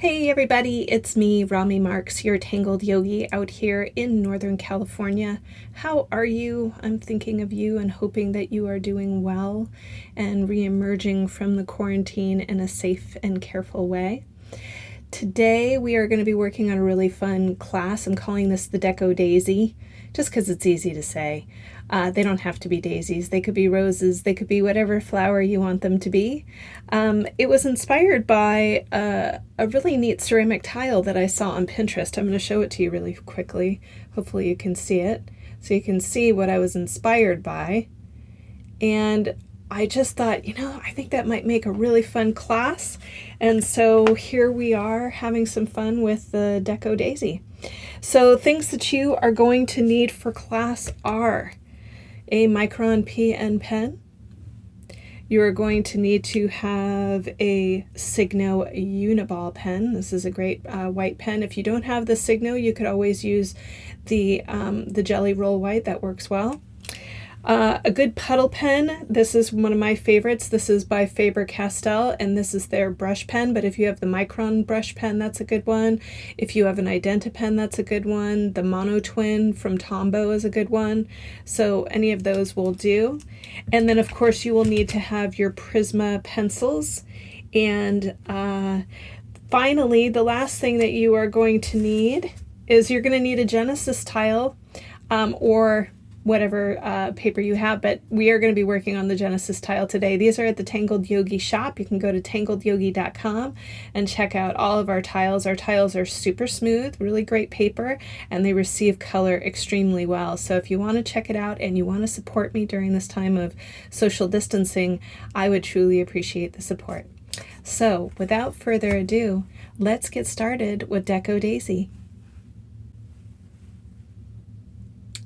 Hey everybody, it's me, Rami Marks, your Tangled Yogi out here in Northern California. How are you? I'm thinking of you and hoping that you are doing well and re-emerging from the quarantine in a safe and careful way. Today we are going to be working on a really fun class. I'm calling this the Deco Daisy, just because it's easy to say. They don't have to be daisies. They could be roses. They could be whatever flower you want them to be. It was inspired by a really neat ceramic tile that I saw on Pinterest. I'm going to show it to you really quickly. Hopefully you can see it. So you can see what I was inspired by. And I just thought, I think that might make a really fun class. And so here we are having some fun with the Deco Daisy. So things that you are going to need for class are a Micron pen pen. You are going to need to have a Signo Uniball pen. This is a great white pen. If you don't have the Signo, you could always use the Jelly Roll White. That works well. A good puddle pen. This is one of my favorites. This is by Faber-Castell, and this is their brush pen. But if you have the Micron brush pen, that's a good one. If you have an Identa pen, that's a good one. The Mono Twin from Tombow is a good one. So any of those will do. And then, of course, you will need to have your Prisma pencils. And finally, the last thing that you are going to need is you're going to need a Genesis tile or whatever paper you have, but we are going to be working on the Genesis tile today. These are at the Tangled Yogi shop. You can go to tangledyogi.com and check out all of our tiles. Our tiles are super smooth, really great paper, and they receive color extremely well. So if you want to check it out and you want to support me during this time of social distancing, I would truly appreciate the support. So without further ado, let's get started with Deco Daisy.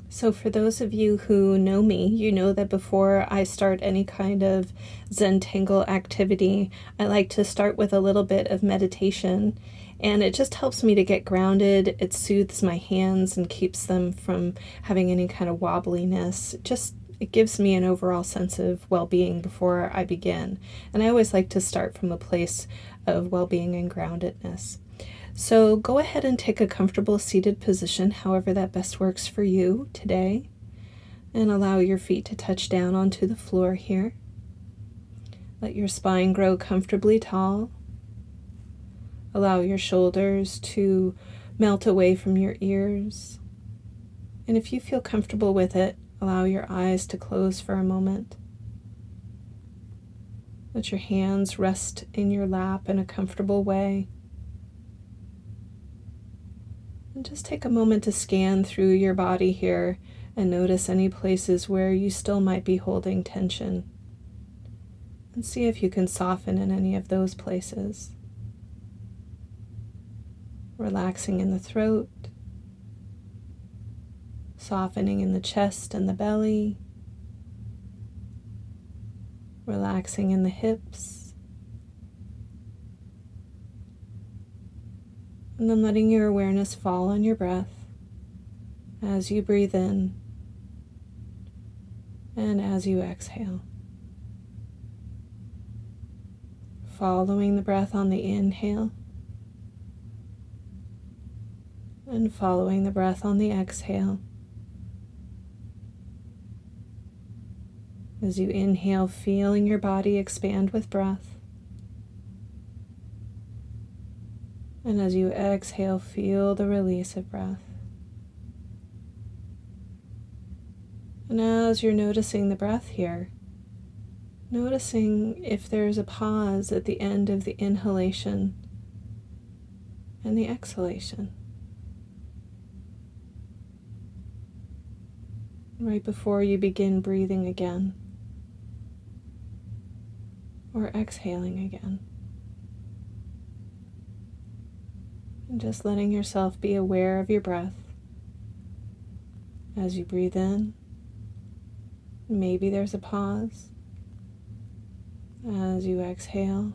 So for those of you who know me, you know that before I start any kind of Zentangle activity, I like to start with a little bit of meditation, and it just helps me to get grounded. It soothes my hands and keeps them from having any kind of wobbliness. It gives me an overall sense of well-being before I begin. And I always like to start from a place of well-being and groundedness. So go ahead and take a comfortable seated position, however that best works for you today, and allow your feet to touch down onto the floor here. Let your spine grow comfortably tall. Allow your shoulders to melt away from your ears. And if you feel comfortable with it, allow your eyes to close for a moment. Let your hands rest in your lap in a comfortable way. And just take a moment to scan through your body here and notice any places where you still might be holding tension. And see if you can soften in any of those places. Relaxing in the throat, softening in the chest and the belly, relaxing in the hips, and then letting your awareness fall on your breath as you breathe in and as you exhale. Following the breath on the inhale and following the breath on the exhale. As you inhale, feeling your body expand with breath. And as you exhale, feel the release of breath. And as you're noticing the breath here, noticing if there's a pause at the end of the inhalation and the exhalation. Right before you begin breathing again or exhaling again. And just letting yourself be aware of your breath as you breathe in. Maybe there's a pause. As you exhale,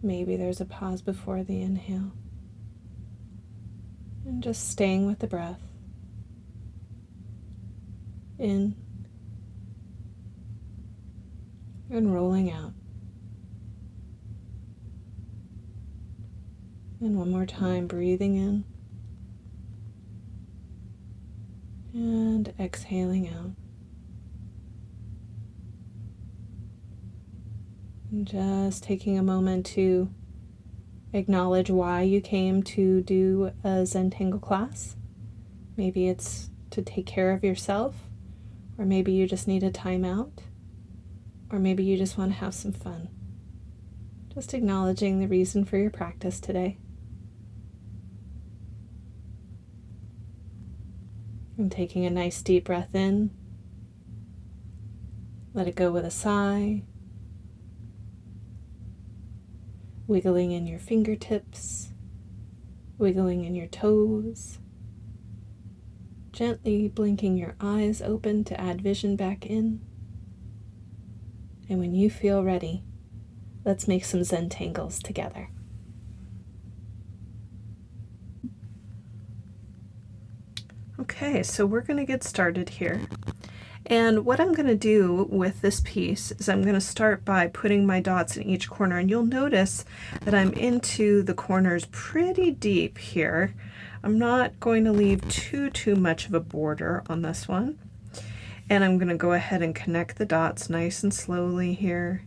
maybe there's a pause before the inhale. And just staying with the breath. In and rolling out. And one more time, breathing in and exhaling out. And just taking a moment to acknowledge why you came to do a Zentangle class. Maybe it's to take care of yourself, or maybe you just need a timeout, or maybe you just want to have some fun. Just acknowledging the reason for your practice today. And taking a nice deep breath in. Let it go with a sigh. Wiggling in your fingertips, wiggling in your toes, gently blinking your eyes open to add vision back in. And when you feel ready, let's make some Zentangles together. Okay, so we're going to get started here. And what I'm going to do with this piece is I'm going to start by putting my dots in each corner, and you'll notice that I'm into the corners pretty deep here. I'm not going to leave too much of a border on this one. And I'm going to go ahead and connect the dots nice and slowly here.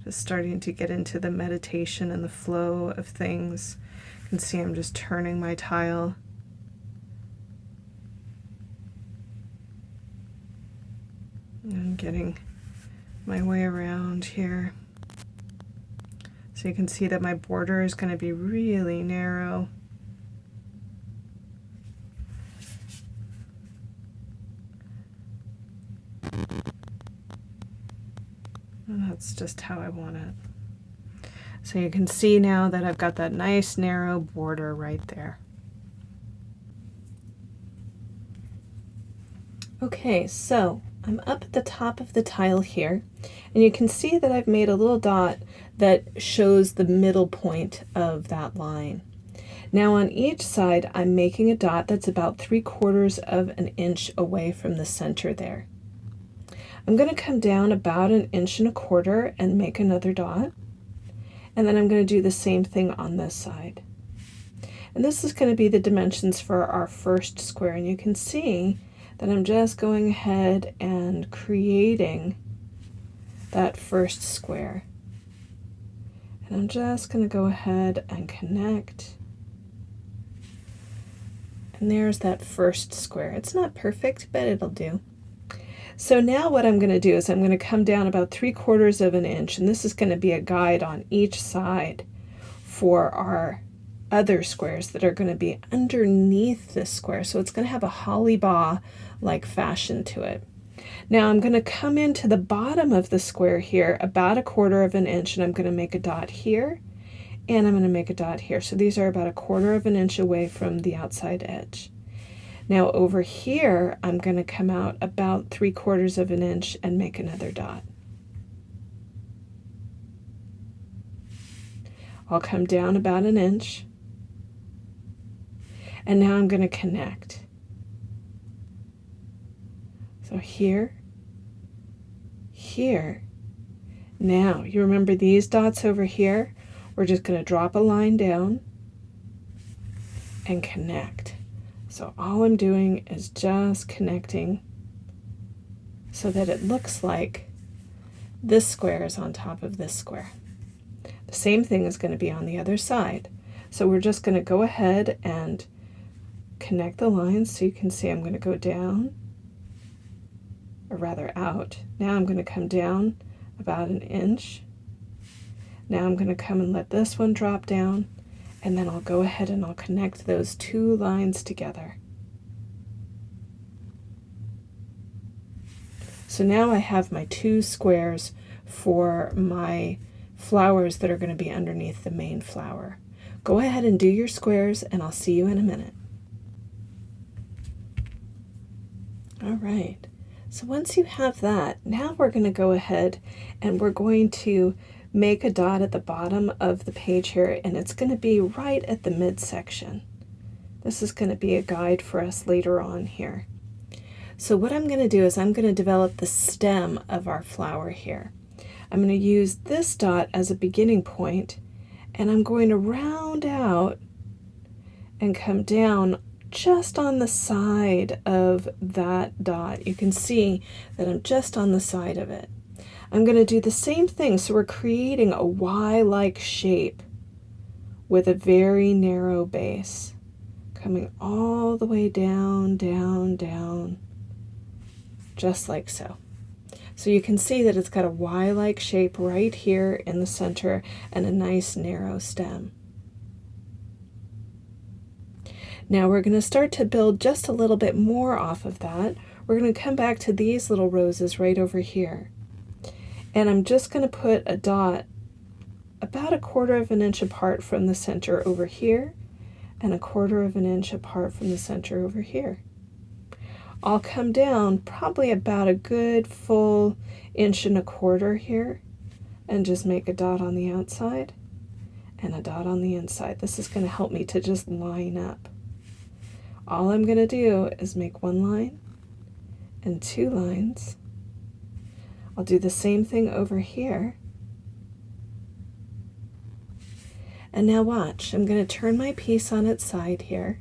Just starting to get into the meditation and the flow of things. You can see I'm just turning my tile. And getting my way around here. So you can see that my border is going to be really narrow. And that's just how I want it. So you can see now that I've got that nice narrow border right there. Okay, so I'm up at the top of the tile here, and you can see that I've made a little dot that shows the middle point of that line. Now on each side, I'm making a dot that's about 3/4 of an inch away from the center there. I'm going to come down about 1.25 inches and make another dot, and then I'm going to do the same thing on this side. And this is going to be the dimensions for our first square, and you can see that I'm just going ahead and creating that first square. And I'm just going to go ahead and connect. And there's that first square. It's not perfect, but it'll do. So now what I'm going to do is I'm going to come down about 3/4 of an inch, and this is going to be a guide on each side for our other squares that are going to be underneath this square. So it's going to have a holly baw like fashion to it. Now I'm going to come into the bottom of the square here about 1/4 of an inch, and I'm going to make a dot here, and I'm going to make a dot here. So these are about 1/4 of an inch away from the outside edge. Now over here, I'm going to come out about 3/4 of an inch and make another dot. I'll come down about 1 inch, and now I'm going to connect. So here, here. Now, you remember these dots over here? We're just going to drop a line down and connect. So all I'm doing is just connecting so that it looks like this square is on top of this square. The same thing is going to be on the other side. So we're just going to go ahead and connect the lines so you can see I'm going to go down, or rather out. Now I'm going to come down about 1 inch. Now I'm going to come and let this one drop down, and then I'll go ahead and I'll connect those two lines together. So now I have my two squares for my flowers that are going to be underneath the main flower. Go ahead and do your squares, and I'll see you in a minute. All right. So once you have that, now we're going to go ahead and we're going to make a dot at the bottom of the page here, and it's going to be right at the midsection. This is going to be a guide for us later on here. So what I'm going to do is I'm going to develop the stem of our flower here. I'm going to use this dot as a beginning point, And I'm going to round out and come down just on the side of that dot. You can see that I'm just on the side of it. I'm going to do the same thing, so we're creating a Y-like shape with a very narrow base, coming all the way down, down, down, just like so. So you can see that it's got a Y-like shape right here in the center and a nice narrow stem. Now we're going to start to build just a little bit more off of that. We're going to come back to these little roses right over here. And I'm just going to put a dot about 1/4 of an inch apart from the center over here and 1/4 of an inch apart from the center over here. I'll come down probably about a good full 1.25 inches here and just make a dot on the outside and a dot on the inside. This is going to help me to just line up. All I'm going to do is make 1 line and 2 lines. I'll do the same thing over here. And now watch, I'm going to turn my piece on its side here.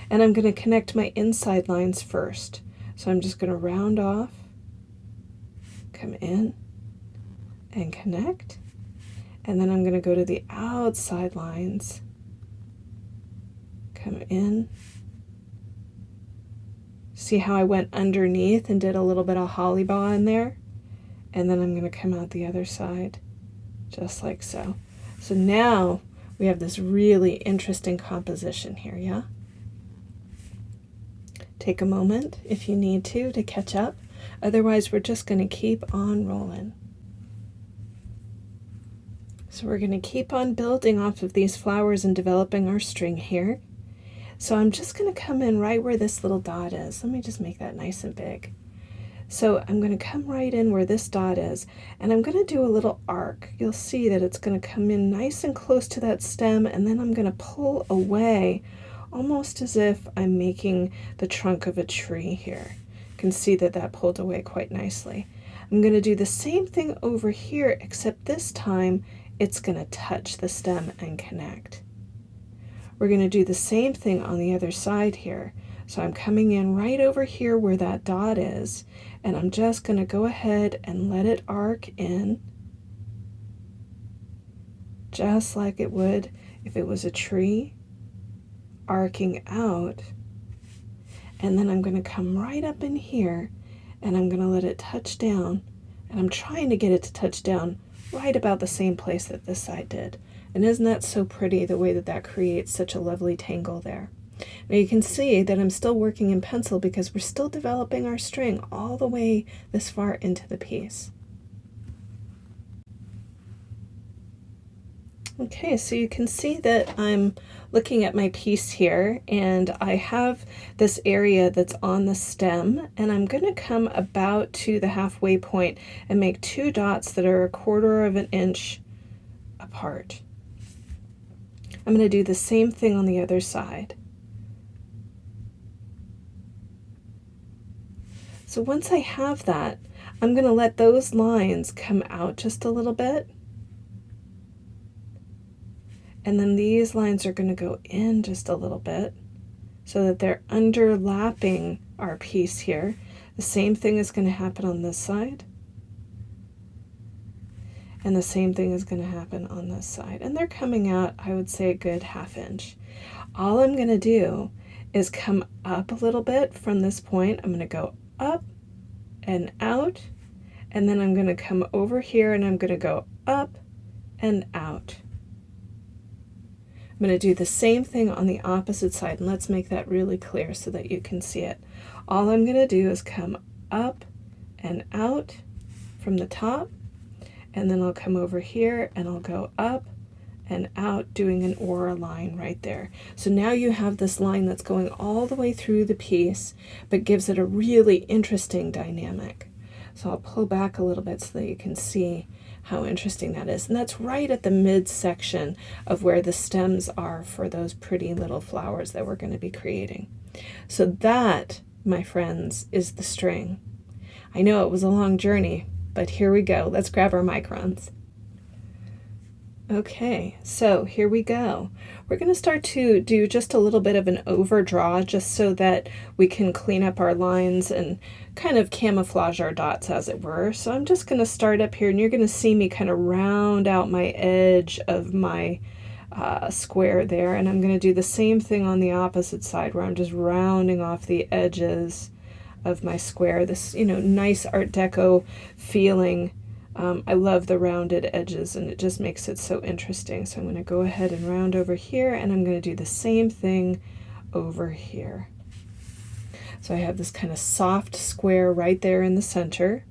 And I'm going to connect my inside lines first. So I'm just going to round off, come in, and connect. And then I'm going to go to the outside lines, come in. See how I went underneath and did a little bit of holly baw in there? And then I'm going to come out the other side, just like so. So now we have this really interesting composition here, yeah? Take a moment if you need to catch up. Otherwise, we're just going to keep on rolling. So we're going to keep on building off of these flowers and developing our string here. So I'm just going to come in right where this little dot is. Let me just make that nice and big. So I'm going to come right in where this dot is, and I'm going to do a little arc. You'll see that it's going to come in nice and close to that stem, and then I'm going to pull away almost as if I'm making the trunk of a tree here. You can see that that pulled away quite nicely. I'm going to do the same thing over here, except this time it's going to touch the stem and connect. We're going to do the same thing on the other side here. So I'm coming in right over here where that dot is, and I'm just going to go ahead and let it arc in, just like it would if it was a tree, arcing out. And then I'm going to come right up in here, and I'm going to let it touch down, and I'm trying to get it to touch down right about the same place that this side did. And isn't that so pretty, the way that that creates such a lovely tangle there? Now you can see that I'm still working in pencil because we're still developing our string all the way this far into the piece. Okay, so you can see that I'm looking at my piece here, and I have this area that's on the stem, and I'm going to come about to the halfway point and make 2 dots that are 1/4 of an inch apart. I'm going to do the same thing on the other side. So once I have that, I'm going to let those lines come out just a little bit. And then these lines are going to go in just a little bit so that they're underlapping our piece here. The same thing is going to happen on this side. And the same thing is going to happen on this side. And they're coming out, I would say, a good 1/2 inch. All I'm going to do is come up a little bit from this point. I'm going to go up and out, and then I'm going to come over here and I'm going to go up and out. I'm going to do the same thing on the opposite side, and let's make that really clear so that you can see it. All I'm going to do is come up and out from the top, and then I'll come over here and I'll go up and out, doing an aura line right there. So now you have this line that's going all the way through the piece, but gives it a really interesting dynamic. So I'll pull back a little bit so that you can see how interesting that is. And that's right at the midsection of where the stems are for those pretty little flowers that we're going to be creating. So that, my friends, is the string. I know it was a long journey, but here we go. Let's grab our microns. Okay, so here we go. We're going to start to do just a little bit of an overdraw just so that we can clean up our lines and kind of camouflage our dots, as it were. So I'm just going to start up here, and you're going to see me kind of round out my edge of my square there, and I'm going to do the same thing on the opposite side where I'm just rounding off the edges of my square. This, nice Art Deco feeling. I love the rounded edges, and it just makes it so interesting. So I'm going to go ahead and round over here, and I'm going to do the same thing over here. So I have this kind of soft square right there in the center.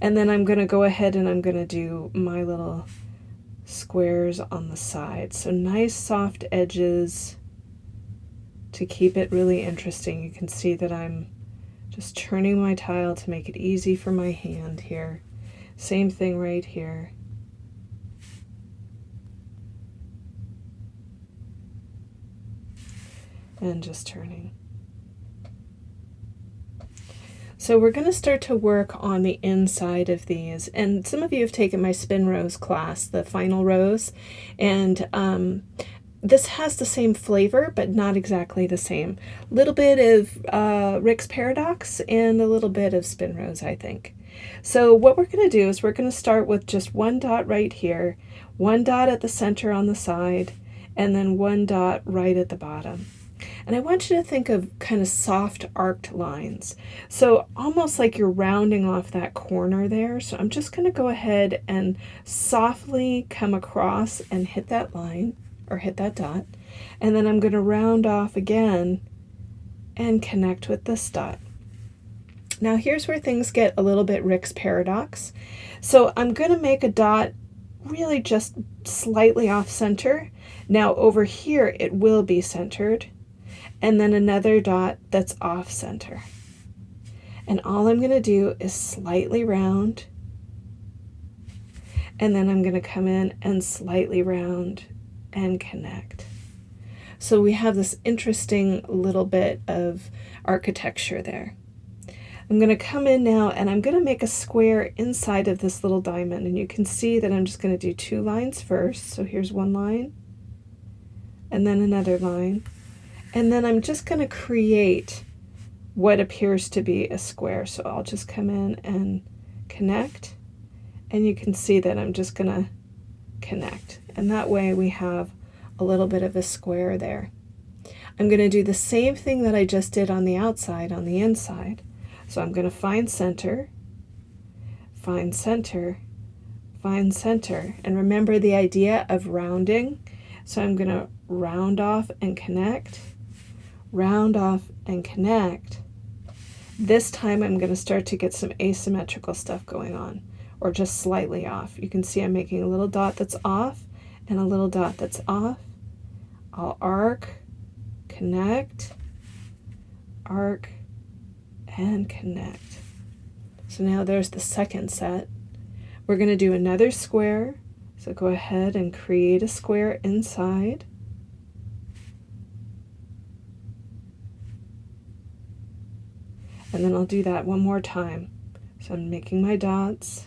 And then I'm going to go ahead and I'm going to do my little squares on the side. So nice soft edges to keep it really interesting. You can see that I'm just turning my tile to make it easy for my hand here. Same thing right here. And just turning. So we're going to start to work on the inside of these. And some of you have taken my spin rows class, the final rows. And this has the same flavor, but not exactly the same. A little bit of Rick's Paradox and a little bit of spin rows, I think. So what we're going to do is we're going to start with just one dot right here, one dot at the center on the side, and then one dot right at the bottom. And I want you to think of kind of soft arced lines. So almost like you're rounding off that corner there. So I'm just going to go ahead and softly come across and hit that line or hit that dot. And then I'm going to round off again and connect with this dot. Now here's where things get a little bit Rick's Paradox. So I'm going to make a dot really just slightly off center. Now over here it will be centered. And then another dot that's off center. And all I'm going to do is slightly round. And then I'm going to come in and slightly round and connect. So we have this interesting little bit of architecture there. I'm going to come in now and I'm going to make a square inside of this little diamond, and you can see that I'm just going to do two lines first. So here's one line and then another line, and then I'm just going to create what appears to be a square. So I'll just come in and connect, and you can see that I'm just going to connect, and that way we have a little bit of a square there. I'm going to do the same thing that I just did on the outside on the inside. So I'm going to find center, find center, find center, and remember the idea of rounding. So I'm going to round off and connect, round off and connect. This time I'm going to start to get some asymmetrical stuff going on, or just slightly off. You can see I'm making a little dot that's off and a little dot that's off. I'll arc, connect, arc, and connect. So now there's the second set. We're going to do another square. So go ahead and create a square inside. And then I'll do that one more time. So I'm making my dots,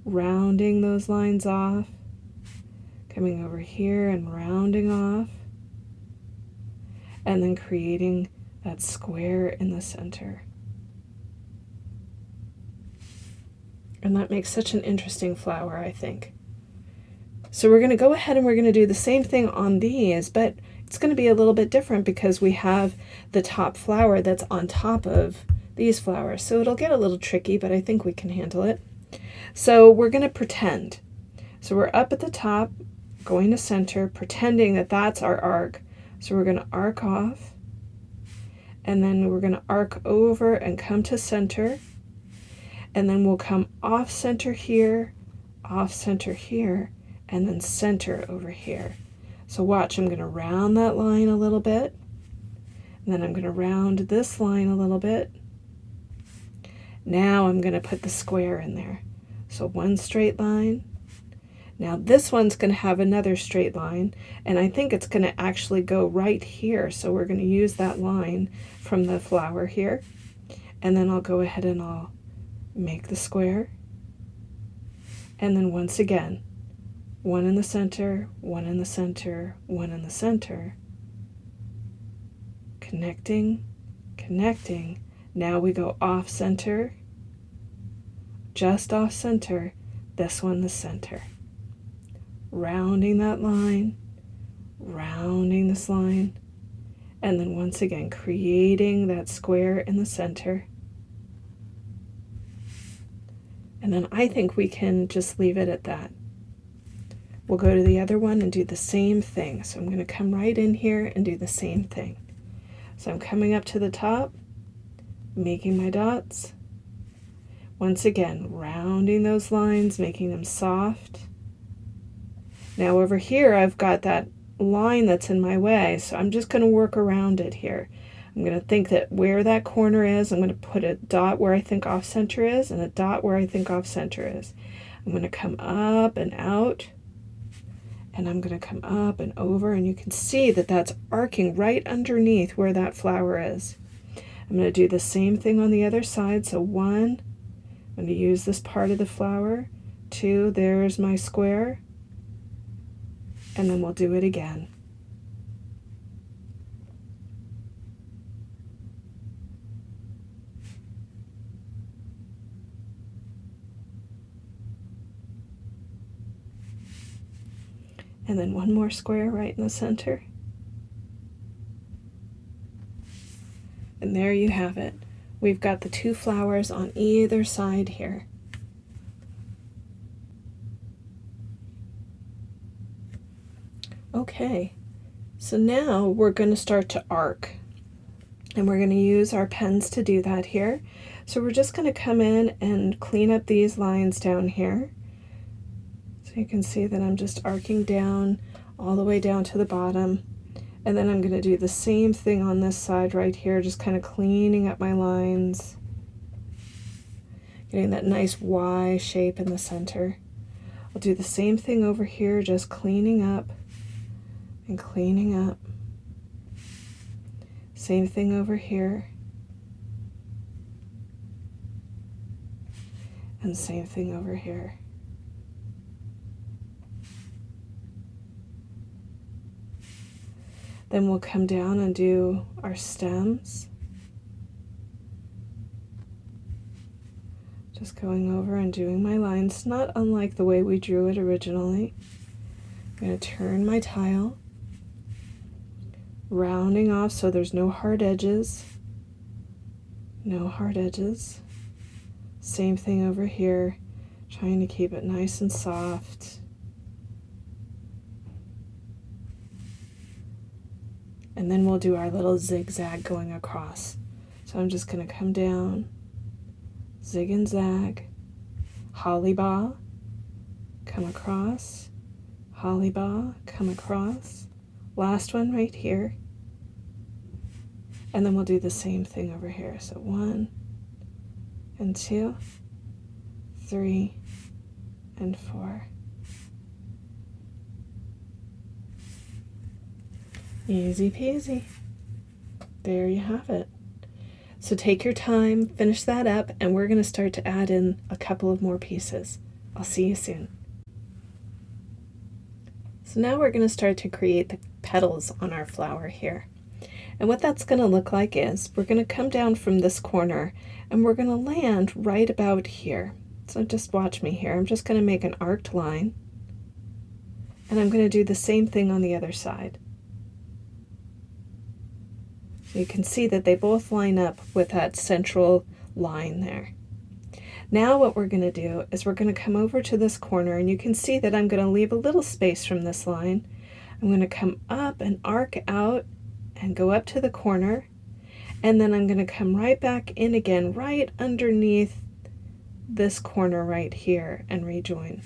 rounding those lines off, coming over here and rounding off, and then creating that square in the center. And that makes such an interesting flower, I think. So we're going to go ahead and we're going to do the same thing on these, but it's going to be a little bit different because we have the top flower that's on top of these flowers. So it'll get a little tricky, but I think we can handle it. So we're going to pretend. So we're up at the top, going to center, pretending that that's our arc. So we're going to arc off, and then we're going to arc over and come to center, and then we'll come off center here, and then center over here. So watch, I'm going to round that line a little bit, and then I'm going to round this line a little bit. Now I'm going to put the square in there. So one straight line. Now this one's going to have another straight line, and I think it's going to actually go right here. So we're going to use that line from the flower here, and then I'll go ahead and I'll make the square, and then once again one in the center, one in the center, one in the center, connecting, connecting. Now we go off center, just off center, this one the center. Rounding that line, rounding this line, and then once again creating that square in the center. And then I think we can just leave it at that. We'll go to the other one and do the same thing. So I'm going to come right in here and do the same thing. So I'm coming up to the top, making my dots. Once again, rounding those lines, making them soft. Now over here, I've got that line that's in my way, so I'm just going to work around it here. I'm going to think that where that corner is, I'm going to put a dot where I think off center is and a dot where I think off center is. I'm going to come up and out, and I'm going to come up and over, and you can see that that's arcing right underneath where that flower is. I'm going to do the same thing on the other side. So 1, I'm going to use this part of the flower. 2, there's my square. And then we'll do it again. And then one more square right in the center. And there you have it. We've got the 2 flowers on either side here. Okay, so now we're going to start to arc, and we're going to use our pens to do that here. So we're just going to come in and clean up these lines down here. So you can see that I'm just arcing down all the way down to the bottom, and then I'm going to do the same thing on this side right here, just kind of cleaning up my lines, getting that nice Y shape in the center. I'll do the same thing over here, just cleaning up and cleaning up. Same thing over here. And same thing over here. Then we'll come down and do our stems. Just going over and doing my lines, not unlike the way we drew it originally. I'm going to turn my tile, rounding off so there's no hard edges. No hard edges. Same thing over here, trying to keep it nice and soft. And then we'll do our little zigzag going across. So I'm just going to come down, zig and zag, holly baw, come across, holly baw, come across. Last one right here. And then we'll do the same thing over here. So 1 and 2, 3 and 4. Easy peasy. There you have it. So take your time, finish that up, and we're going to start to add in a couple of more pieces. I'll see you soon. So now we're going to start to create the petals on our flower here. And what that's going to look like is we're going to come down from this corner and we're going to land right about here. So just watch me here. I'm just going to make an arced line, and I'm going to do the same thing on the other side. So you can see that they both line up with that central line there. Now what we're going to do is we're going to come over to this corner, and you can see that I'm going to leave a little space from this line. I'm going to come up and arc out and go up to the corner, and then I'm going to come right back in again right underneath this corner right here and rejoin.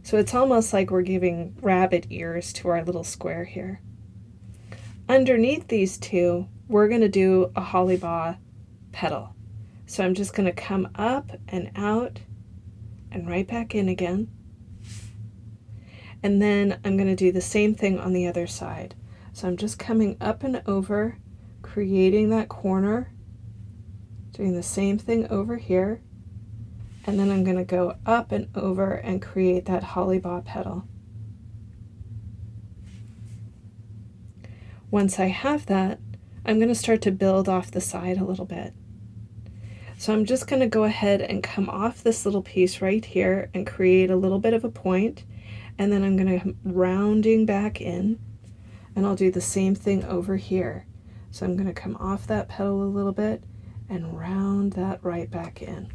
So it's almost like we're giving rabbit ears to our little square here. Underneath these two, we're going to do a holly baw petal. So I'm just going to come up and out and right back in again. And then I'm going to do the same thing on the other side. So I'm just coming up and over, creating that corner, doing the same thing over here, and then I'm going to go up and over and create that holly baw petal. Once I have that, I'm going to start to build off the side a little bit. So I'm just going to go ahead and come off this little piece right here and create a little bit of a point, and then I'm going to come rounding back in, and I'll do the same thing over here. So I'm going to come off that petal a little bit and round that right back in.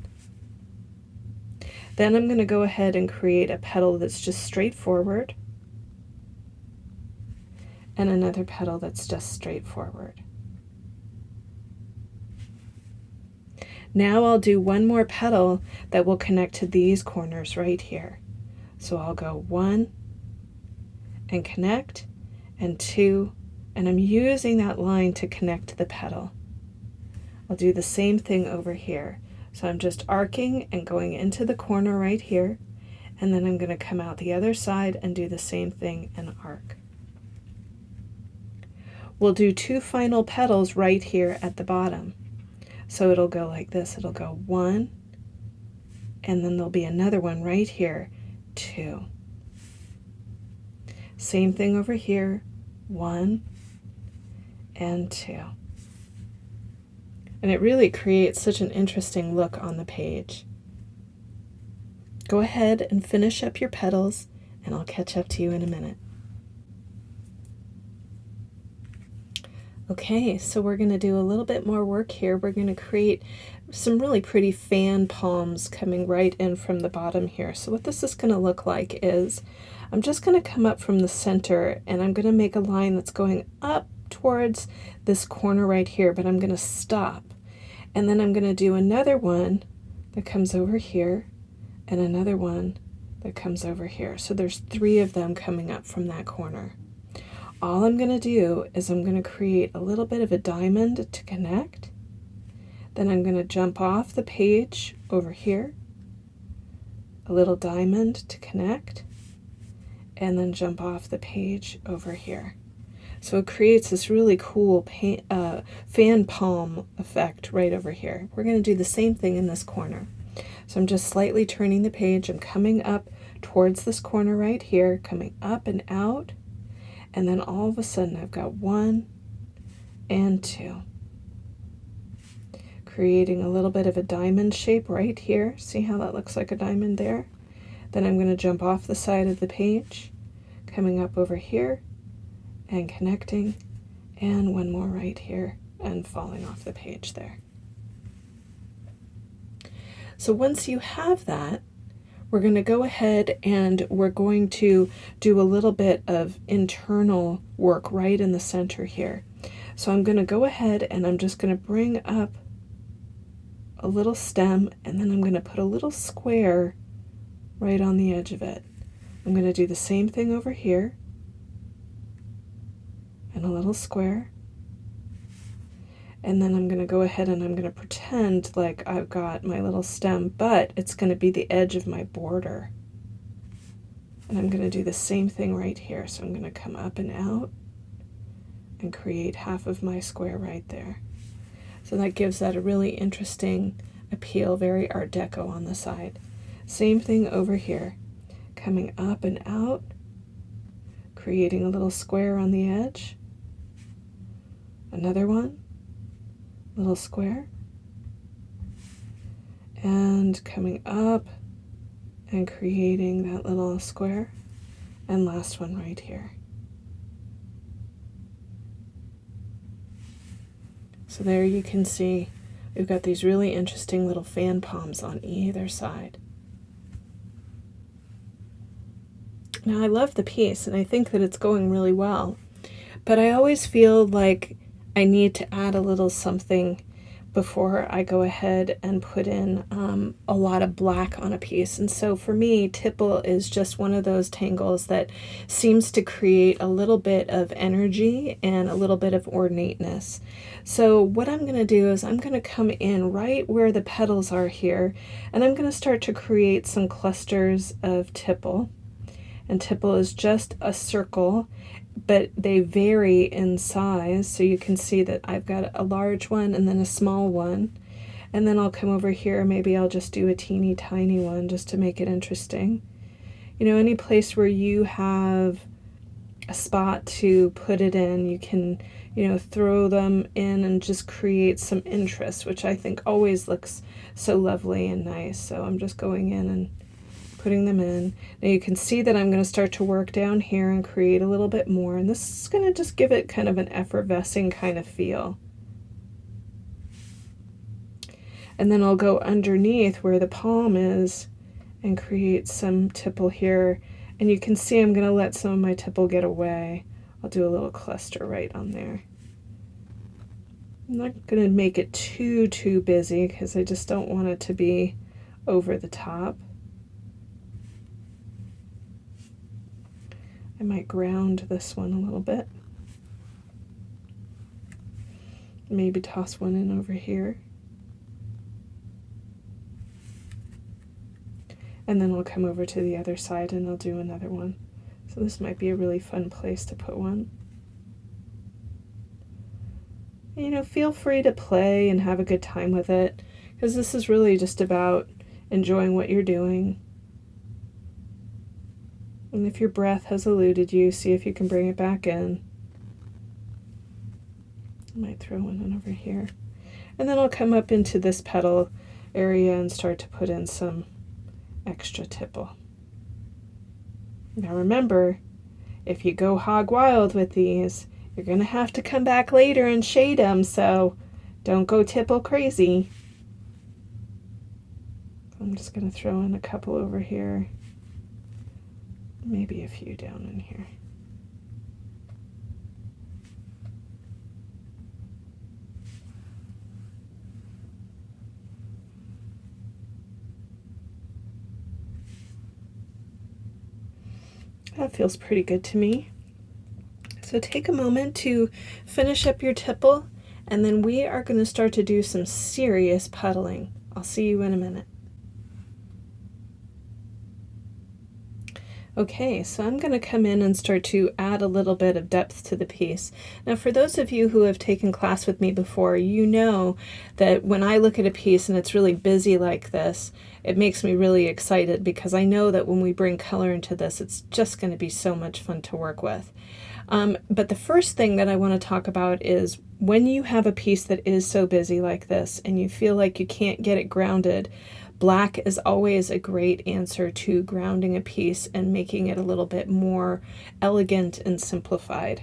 Then I'm going to go ahead and create a petal that's just straightforward, and another petal that's just straightforward. Now I'll do one more petal that will connect to these corners right here. So I'll go 1 and connect, and 2, and I'm using that line to connect to the petal. I'll do the same thing over here. So I'm just arcing and going into the corner right here, and then I'm going to come out the other side and do the same thing and arc. We'll do 2 final petals right here at the bottom. So it'll go like this. It'll go 1, and then there'll be another one right here, 2. Same thing over here, 1 and 2. And it really creates such an interesting look on the page. Go ahead and finish up your petals, and I'll catch up to you in a minute. Okay, so we're going to do a little bit more work here. We're going to create some really pretty fan palms coming right in from the bottom here. So what this is going to look like is I'm just going to come up from the center, and I'm going to make a line that's going up towards this corner right here, but I'm going to stop. And then I'm going to do another one that comes over here, and another one that comes over here. So there's 3 of them coming up from that corner. All I'm going to do is I'm going to create a little bit of a diamond to connect. Then I'm going to jump off the page over here, a little diamond to connect, and then jump off the page over here. So it creates this really cool fan palm effect right over here. We're going to do the same thing in this corner. So I'm just slightly turning the page. I'm coming up towards this corner right here, coming up and out. And then all of a sudden I've got 1 and 2. Creating a little bit of a diamond shape right here. See how that looks like a diamond there? Then I'm going to jump off the side of the page, coming up over here and connecting, and one more right here and falling off the page there. So once you have that, we're going to go ahead and we're going to do a little bit of internal work right in the center here. So I'm going to go ahead and I'm just going to bring up a little stem, and then I'm going to put a little square right on the edge of it. I'm going to do the same thing over here, and a little square. And then I'm going to go ahead and I'm going to pretend like I've got my little stem, but it's going to be the edge of my border. And I'm going to do the same thing right here. So I'm going to come up and out and create half of my square right there. So that gives that a really interesting appeal, very Art Deco on the side. Same thing over here, coming up and out, creating a little square on the edge. Another one. Little square, and coming up and creating that little square, and last one right here. So there you can see we've got these really interesting little fan palms on either side. Now I love the piece and I think that it's going really well, but I always feel like I need to add a little something before I go ahead and put in a lot of black on a piece. And so for me, Tipple is just one of those tangles that seems to create a little bit of energy and a little bit of ornateness. So what I'm going to do is I'm going to come in right where the petals are here, and I'm going to start to create some clusters of Tipple. And Tipple is just a circle, but they vary in size, so you can see that I've got a large one and then a small one, and then I'll come over here, maybe I'll just do a teeny tiny one just to make it interesting. You know, any place where you have a spot to put it in. You can, throw them in and just create some interest, which I think always looks so lovely and nice. So I'm just going in and putting them in. Now you can see that I'm going to start to work down here and create a little bit more, and this is going to just give it kind of an effervescing kind of feel. And then I'll go underneath where the palm is and create some tipple here. And you can see I'm going to let some of my tipple get away. I'll do a little cluster right on there. I'm not going to make it too busy because I just don't want it to be over the top. I might ground this one a little bit. Maybe toss one in over here. And then I'll come over to the other side and I'll do another one. So this might be a really fun place to put one. Feel free to play and have a good time with it, because this is really just about enjoying what you're doing. And if your breath has eluded you, see if you can bring it back in. I might throw one in over here. And then I'll come up into this petal area and start to put in some extra tipple. Now remember, if you go hog wild with these, you're going to have to come back later and shade them, so don't go tipple crazy. I'm just going to throw in a couple over here, maybe a few down in here. That feels pretty good to me. So take a moment to finish up your tipple, and then we are going to start to do some serious puddling. I'll see you in a minute. Okay, so I'm going to come in and start to add a little bit of depth to the piece. Now, for those of you who have taken class with me before, you know that when I look at a piece and it's really busy like this, it makes me really excited, because I know that when we bring color into this, it's just going to be so much fun to work with. But the first thing that I want to talk about is when you have a piece that is so busy like this and you feel like you can't get it grounded, black is always a great answer to grounding a piece and making it a little bit more elegant and simplified.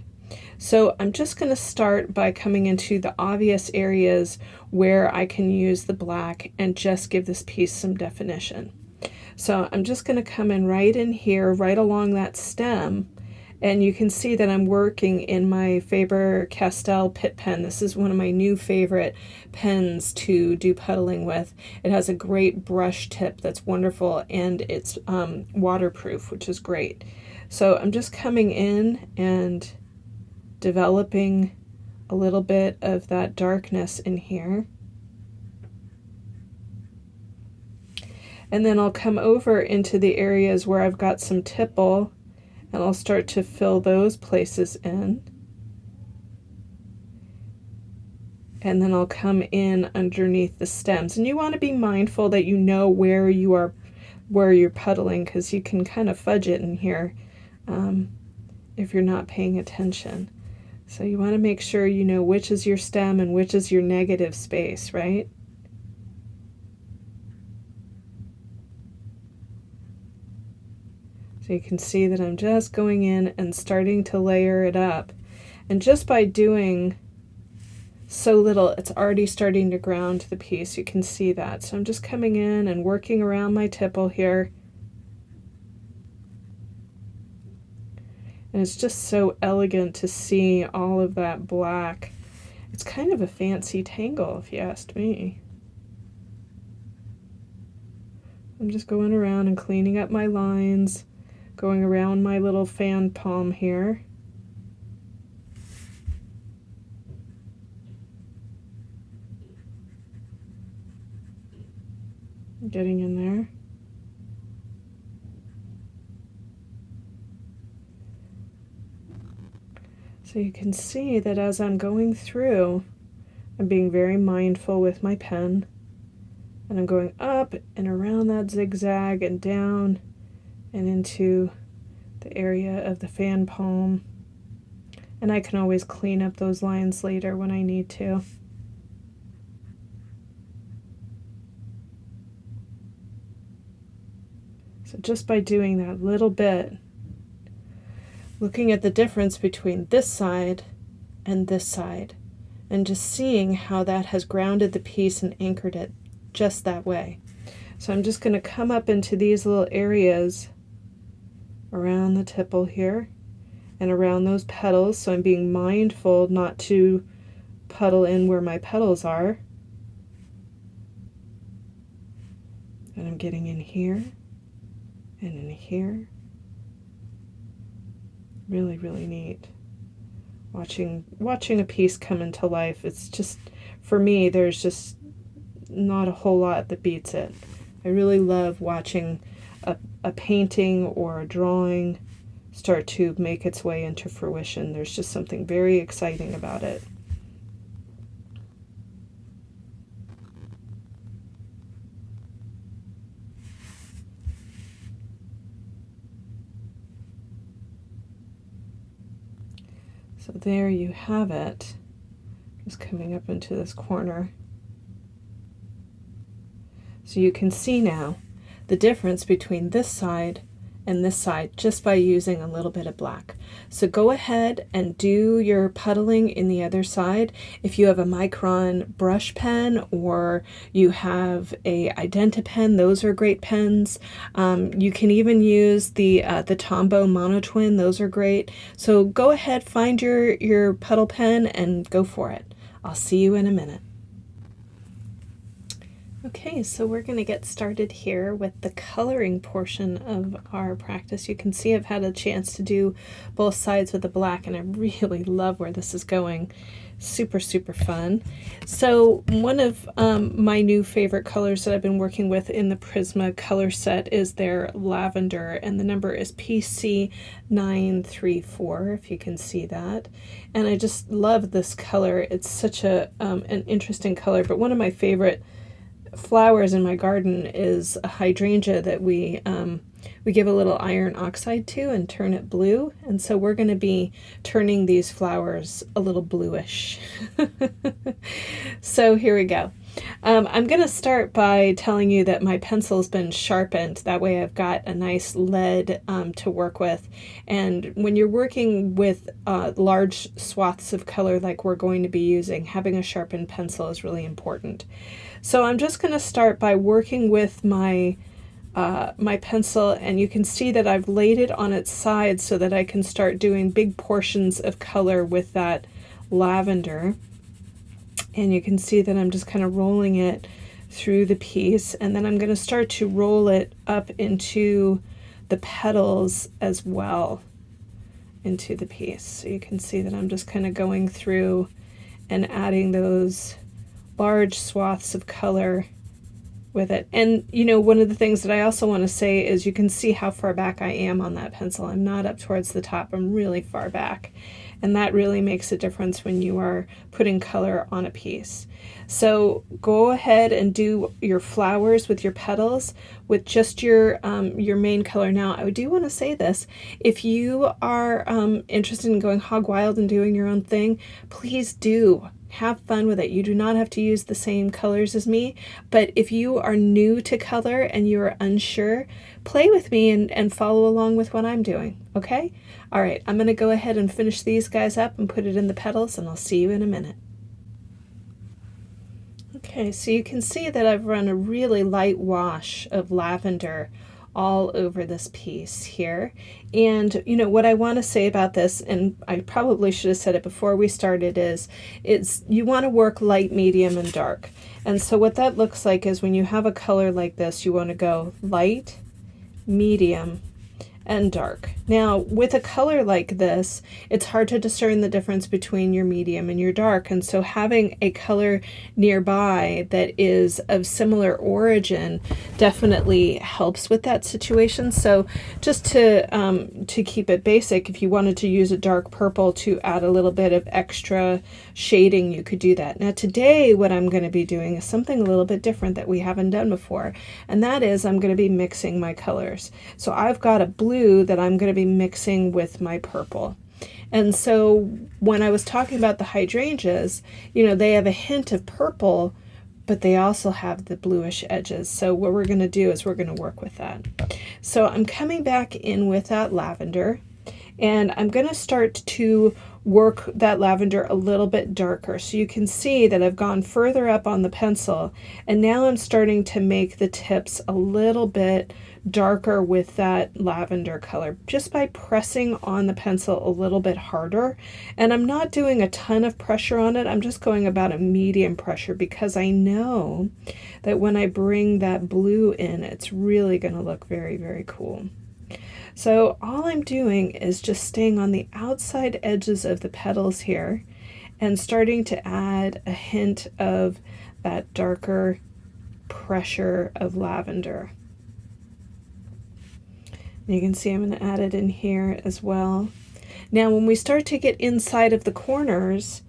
So I'm just going to start by coming into the obvious areas where I can use the black and just give this piece some definition. So I'm just going to come in right in here, right along that stem, and you can see that I'm working in my Faber-Castell Pitt pen. This is one of my new favorite pens to do puddling with. It has a great brush tip that's wonderful, and it's waterproof, which is great. So I'm just coming in and developing a little bit of that darkness in here. And then I'll come over into the areas where I've got some tipple, and I'll start to fill those places in. And then I'll come in underneath the stems. And you want to be mindful that you know where you're puddling, because you can kind of fudge it in here if you're not paying attention. So you want to make sure you know which is your stem and which is your negative space, right? So you can see that I'm just going in and starting to layer it up. And just by doing so little, it's already starting to ground the piece. You can see that. So I'm just coming in and working around my tipple here. And it's just so elegant to see all of that black. It's kind of a fancy tangle, if you asked me. I'm just going around and cleaning up my lines, going around my little fan palm here. Getting in there. So you can see that as I'm going through, I'm being very mindful with my pen, and I'm going up and around that zigzag and down and into the area of the fan palm. And I can always clean up those lines later when I need to. So just by doing that little bit, looking at the difference between this side and this side, and just seeing how that has grounded the piece and anchored it just that way. So I'm just going to come up into these little areas around the tipple here and around those petals, so I'm being mindful not to puddle in where my petals are. And I'm getting in here and in here. Really, really neat. Watching a piece come into life, it's just, for me, there's just not a whole lot that beats it. I really love watching a painting or a drawing start to make its way into fruition. There's just something very exciting about it. So there you have it, just coming up into this corner. So you can see now the difference between this side and this side just by using a little bit of black. So go ahead and do your puddling in the other side. If you have a micron brush pen or you have a Identa pen, those are great pens. You can even use the Tombow Monotwin, those are great. So go ahead, find your puddle pen and go for it. I'll see you in a minute. Okay, so we're going to get started here with the coloring portion of our practice. You can see I've had a chance to do both sides with the black, and I really love where this is going. Super, super fun. So one of my new favorite colors that I've been working with in the Prisma color set is their lavender, and the number is PC934, if you can see that. And I just love this color. It's such an interesting color, but one of my favorite flowers in my garden is a hydrangea that we give a little iron oxide to and turn it blue, and so we're going to be turning these flowers a little bluish. So here we go. I'm going to start by telling you that my pencil's been sharpened. That way I've got a nice lead to work with. And when you're working with large swaths of color like we're going to be using, having a sharpened pencil is really important. So I'm just going to start by working with my pencil, and you can see that I've laid it on its side so that I can start doing big portions of color with that lavender. And you can see that I'm just kind of rolling it through the piece, and then I'm going to start to roll it up into the petals as well into the piece. So you can see that I'm just kind of going through and adding those large swaths of color with it. And you know, one of the things that I also want to say is you can see how far back I am on that pencil. I'm not up towards the top, I'm really far back. And that really makes a difference when you are putting color on a piece. So go ahead and do your flowers with your petals with just your main color. Now, I do want to say this. If you are interested in going hog wild and doing your own thing, please do. Have fun with it. You do not have to use the same colors as me, but if you are new to color and you are unsure, play with me and follow along with what I'm doing, okay? All right, I'm going to go ahead and finish these guys up and put it in the petals, and I'll see you in a minute. Okay, so you can see that I've run a really light wash of lavender all over this piece here. And you know what I want to say about this, and I probably should have said it before we started, is you want to work light, medium, and dark. And so what that looks like is when you have a color like this, you want to go light, medium, and dark. Now, with a color like this, it's hard to discern the difference between your medium and your dark, and so having a color nearby that is of similar origin definitely helps with that situation. So just to keep it basic, if you wanted to use a dark purple to add a little bit of extra shading, you could do that. Now today what I'm going to be doing is something a little bit different that we haven't done before, and that is I'm going to be mixing my colors. So I've got a blue that I'm going to be mixing with my purple. And so when I was talking about the hydrangeas, you know, they have a hint of purple, but they also have the bluish edges. So what we're going to do is we're going to work with that. So I'm coming back in with that lavender, and I'm going to start to work that lavender a little bit darker. So you can see that I've gone further up on the pencil, and now I'm starting to make the tips a little bit darker with that lavender color just by pressing on the pencil a little bit harder. And I'm not doing a ton of pressure on it. I'm just going about a medium pressure because I know that when I bring that blue in, it's really going to look very, very cool. So all I'm doing is just staying on the outside edges of the petals here and starting to add a hint of that darker pressure of lavender. You can see I'm going to add it in here as well. Now when we start to get inside of the corners,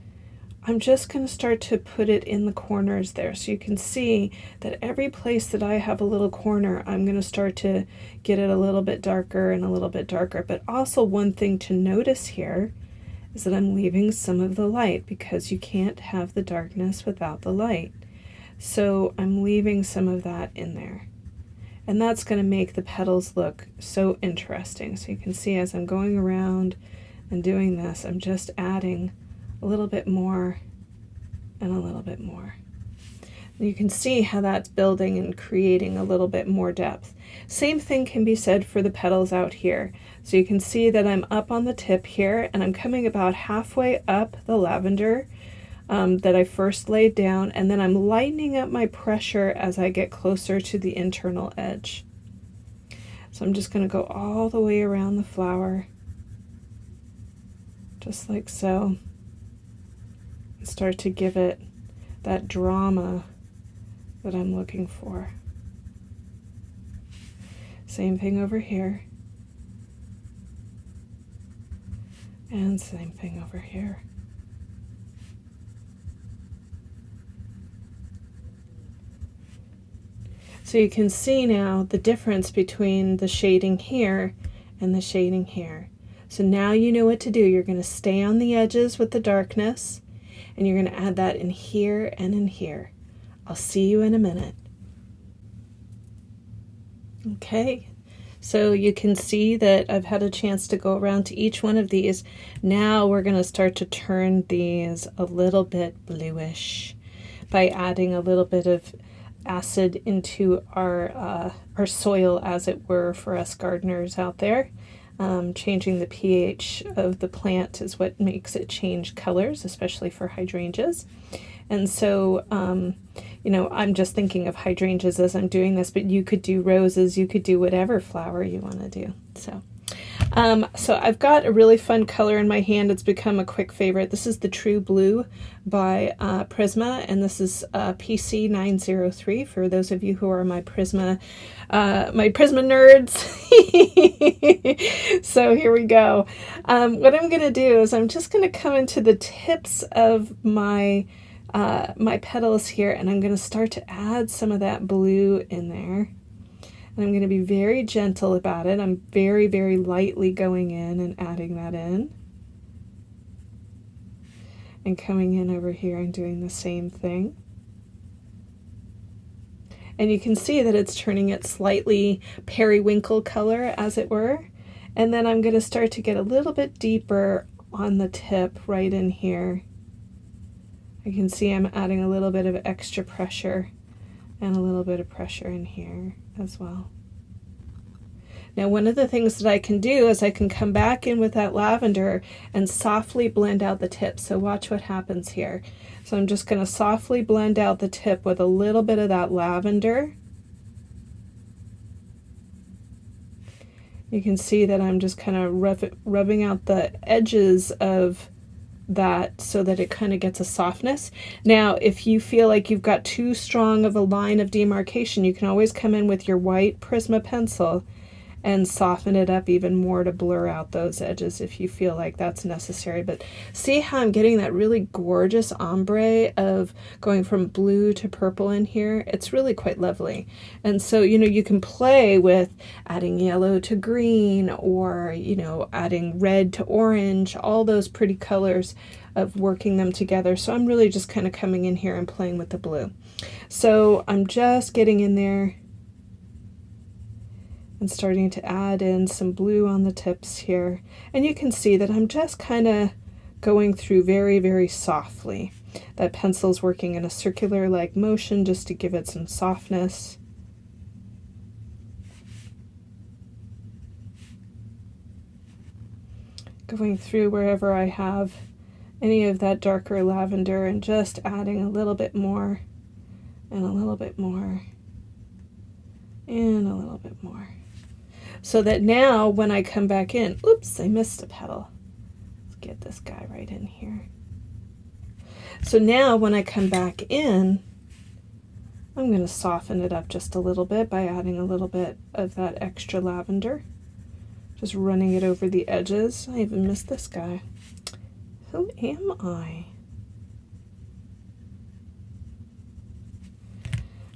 I'm just going to start to put it in the corners there. So you can see that every place that I have a little corner, I'm going to start to get it a little bit darker and a little bit darker. But also one thing to notice here is that I'm leaving some of the light because you can't have the darkness without the light. So I'm leaving some of that in there. And that's going to make the petals look so interesting. So you can see as I'm going around and doing this, I'm just adding a little bit more and a little bit more. You can see how that's building and creating a little bit more depth. Same thing can be said for the petals out here. So you can see that I'm up on the tip here, and I'm coming about halfway up the lavender that I first laid down, and then I'm lightening up my pressure as I get closer to the internal edge. So I'm just going to go all the way around the flower, just like so, and start to give it that drama that I'm looking for. Same thing over here, and same thing over here. So you can see now the difference between the shading here and the shading here. So now you know what to do. You're going to stay on the edges with the darkness, and you're going to add that in here and in here. I'll see you in a minute. Okay, so you can see that I've had a chance to go around to each one of these. Now we're going to start to turn these a little bit bluish by adding a little bit of acid into our soil, as it were, for us gardeners out there. Changing the pH of the plant is what makes it change colors, especially for hydrangeas. And so, you know, I'm just thinking of hydrangeas as I'm doing this, but you could do roses, you could do whatever flower you want to do. So I've got a really fun color in my hand. It's become a quick favorite. This is the True Blue by Prisma, and this is PC 903 for those of you who are my Prisma nerds. So here we go. What I'm going to do is I'm just going to come into the tips of my my petals here, and I'm going to start to add some of that blue in there. And I'm going to be very gentle about it. I'm very, very lightly going in and adding that in. And coming in over here and doing the same thing. And you can see that it's turning it slightly periwinkle color, as it were. And then I'm going to start to get a little bit deeper on the tip right in here. You can see I'm adding a little bit of extra pressure and a little bit of pressure in here as well. Now, one of the things that I can do is I can come back in with that lavender and softly blend out the tip. So watch what happens here. So I'm just going to softly blend out the tip with a little bit of that lavender. You can see that I'm just kind of rubbing out the edges of that so that it kind of gets a softness. Now, if you feel like you've got too strong of a line of demarcation, you can always come in with your white Prisma pencil and soften it up even more to blur out those edges if you feel like that's necessary. But see how I'm getting that really gorgeous ombre of going from blue to purple in here? It's really quite lovely. And so, you know, you can play with adding yellow to green, or, you know, adding red to orange, all those pretty colors of working them together. So I'm really just kind of coming in here and playing with the blue. So I'm just getting in there and starting to add in some blue on the tips here. And you can see that I'm just kind of going through very, very softly. That pencil's working in a circular-like motion just to give it some softness. Going through wherever I have any of that darker lavender and just adding a little bit more and a little bit more and a little bit more. So that now when I come back in, oops, I missed a petal. Let's get this guy right in here. So now when I come back in, I'm going to soften it up just a little bit by adding a little bit of that extra lavender. Just running it over the edges. I even missed this guy. Who am I?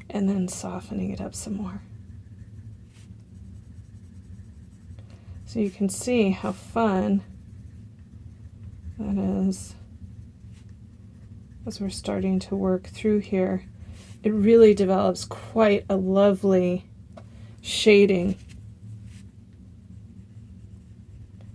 And then softening it up some more. So you can see how fun that is as we're starting to work through here. It really develops quite a lovely shading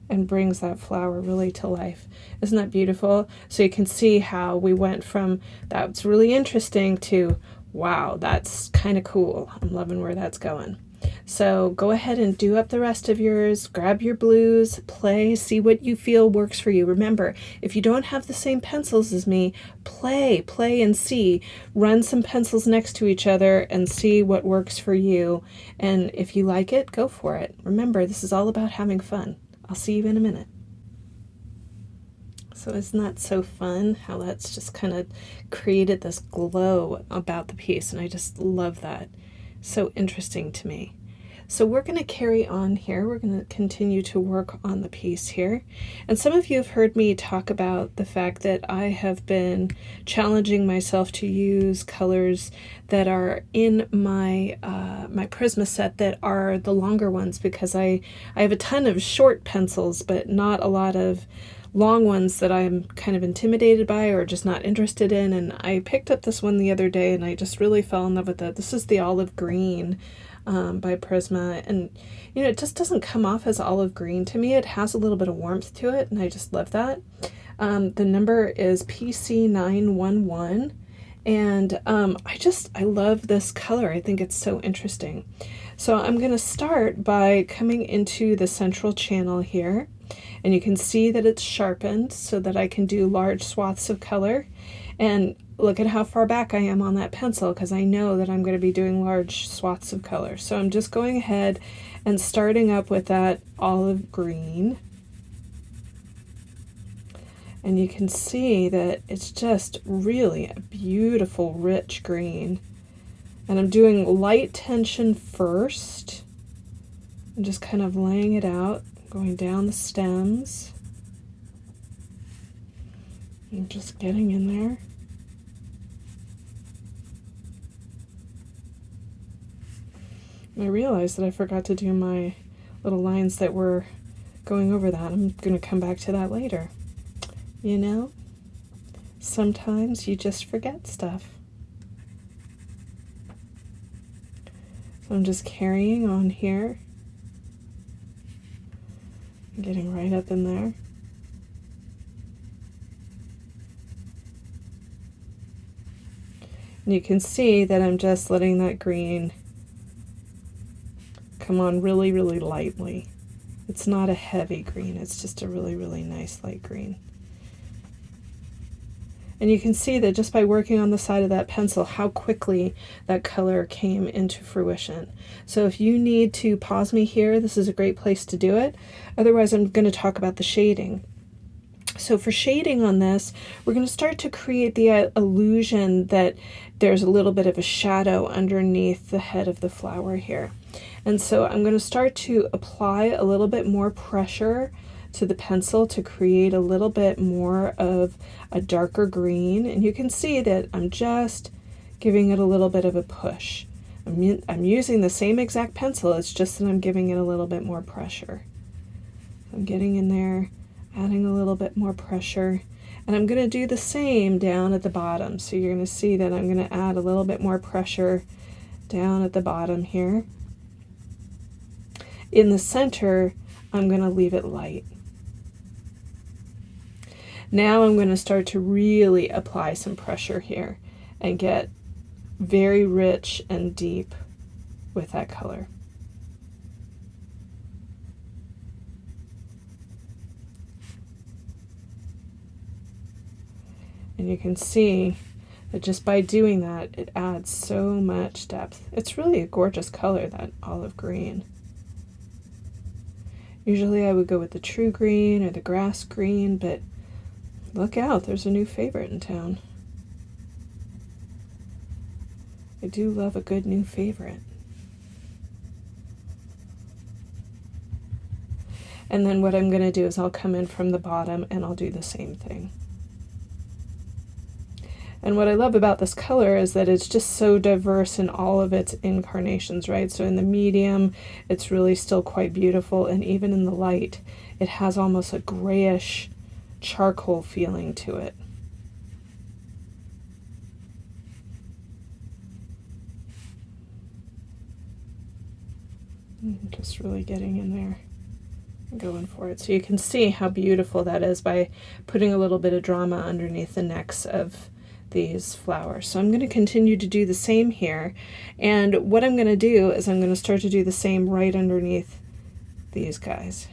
and brings that flower really to life. Isn't that beautiful? So you can see how we went from that's really interesting to wow, that's kind of cool. I'm loving where that's going. So go ahead and do up the rest of yours, grab your blues, play, see what you feel works for you. Remember, if you don't have the same pencils as me, play and see. Run some pencils next to each other and see what works for you. And if you like it, go for it. Remember, this is all about having fun. I'll see you in a minute. So isn't that so fun how that's just kind of created this glow about the piece, and I just love that. So interesting to me. So we're going to carry on here. We're going to continue to work on the piece here. And some of you have heard me talk about the fact that I have been challenging myself to use colors that are in my my Prisma set that are the longer ones, because I have a ton of short pencils, but not a lot of long ones that I'm kind of intimidated by or just not interested in. And I picked up this one the other day and I just really fell in love with it. This is the olive green by Prisma, and you know, it just doesn't come off as olive green to me. It has a little bit of warmth to it, and I just love that. The number is PC911, and I love this color. I think it's so interesting. So I'm going to start by coming into the central channel here, and you can see that it's sharpened so that I can do large swaths of color. And look at how far back I am on that pencil, because I know that I'm going to be doing large swaths of color. So I'm just going ahead and starting up with that olive green. And you can see that it's just really a beautiful, rich green. And I'm doing light tension first. I'm just kind of laying it out, going down the stems. And just getting in there. I realized that I forgot to do my little lines that were going over that. I'm going to come back to that later. You know, sometimes you just forget stuff. So I'm just carrying on here. Getting right up in there. And you can see that I'm just letting that green come on really, really lightly. It's not a heavy green, it's just a really, really nice light green. And you can see that just by working on the side of that pencil, how quickly that color came into fruition. So if you need to pause me here, this is a great place to do it. Otherwise, I'm going to talk about the shading. So for shading on this, we're going to start to create the illusion that there's a little bit of a shadow underneath the head of the flower here. And so I'm going to start to apply a little bit more pressure to the pencil to create a little bit more of a darker green. And you can see that I'm just giving it a little bit of a push. I'm using the same exact pencil, it's just that I'm giving it a little bit more pressure. I'm getting in there, adding a little bit more pressure, and I'm going to do the same down at the bottom. So you're going to see that I'm going to add a little bit more pressure down at the bottom here. In the center, I'm going to leave it light. Now I'm going to start to really apply some pressure here and get very rich and deep with that color. And you can see that just by doing that, it adds so much depth. It's really a gorgeous color, that olive green. Usually I would go with the true green or the grass green, but look out, there's a new favorite in town. I do love a good new favorite. And then what I'm going to do is I'll come in from the bottom and I'll do the same thing. And what I love about this color is that it's just so diverse in all of its incarnations, right? So in the medium, it's really still quite beautiful, and even in the light, it has almost a grayish charcoal feeling to it. Just really getting in there and going for it. So you can see how beautiful that is by putting a little bit of drama underneath the necks of these flowers. So I'm going to continue to do the same here, and what I'm going to do is I'm going to start to do the same right underneath these guys.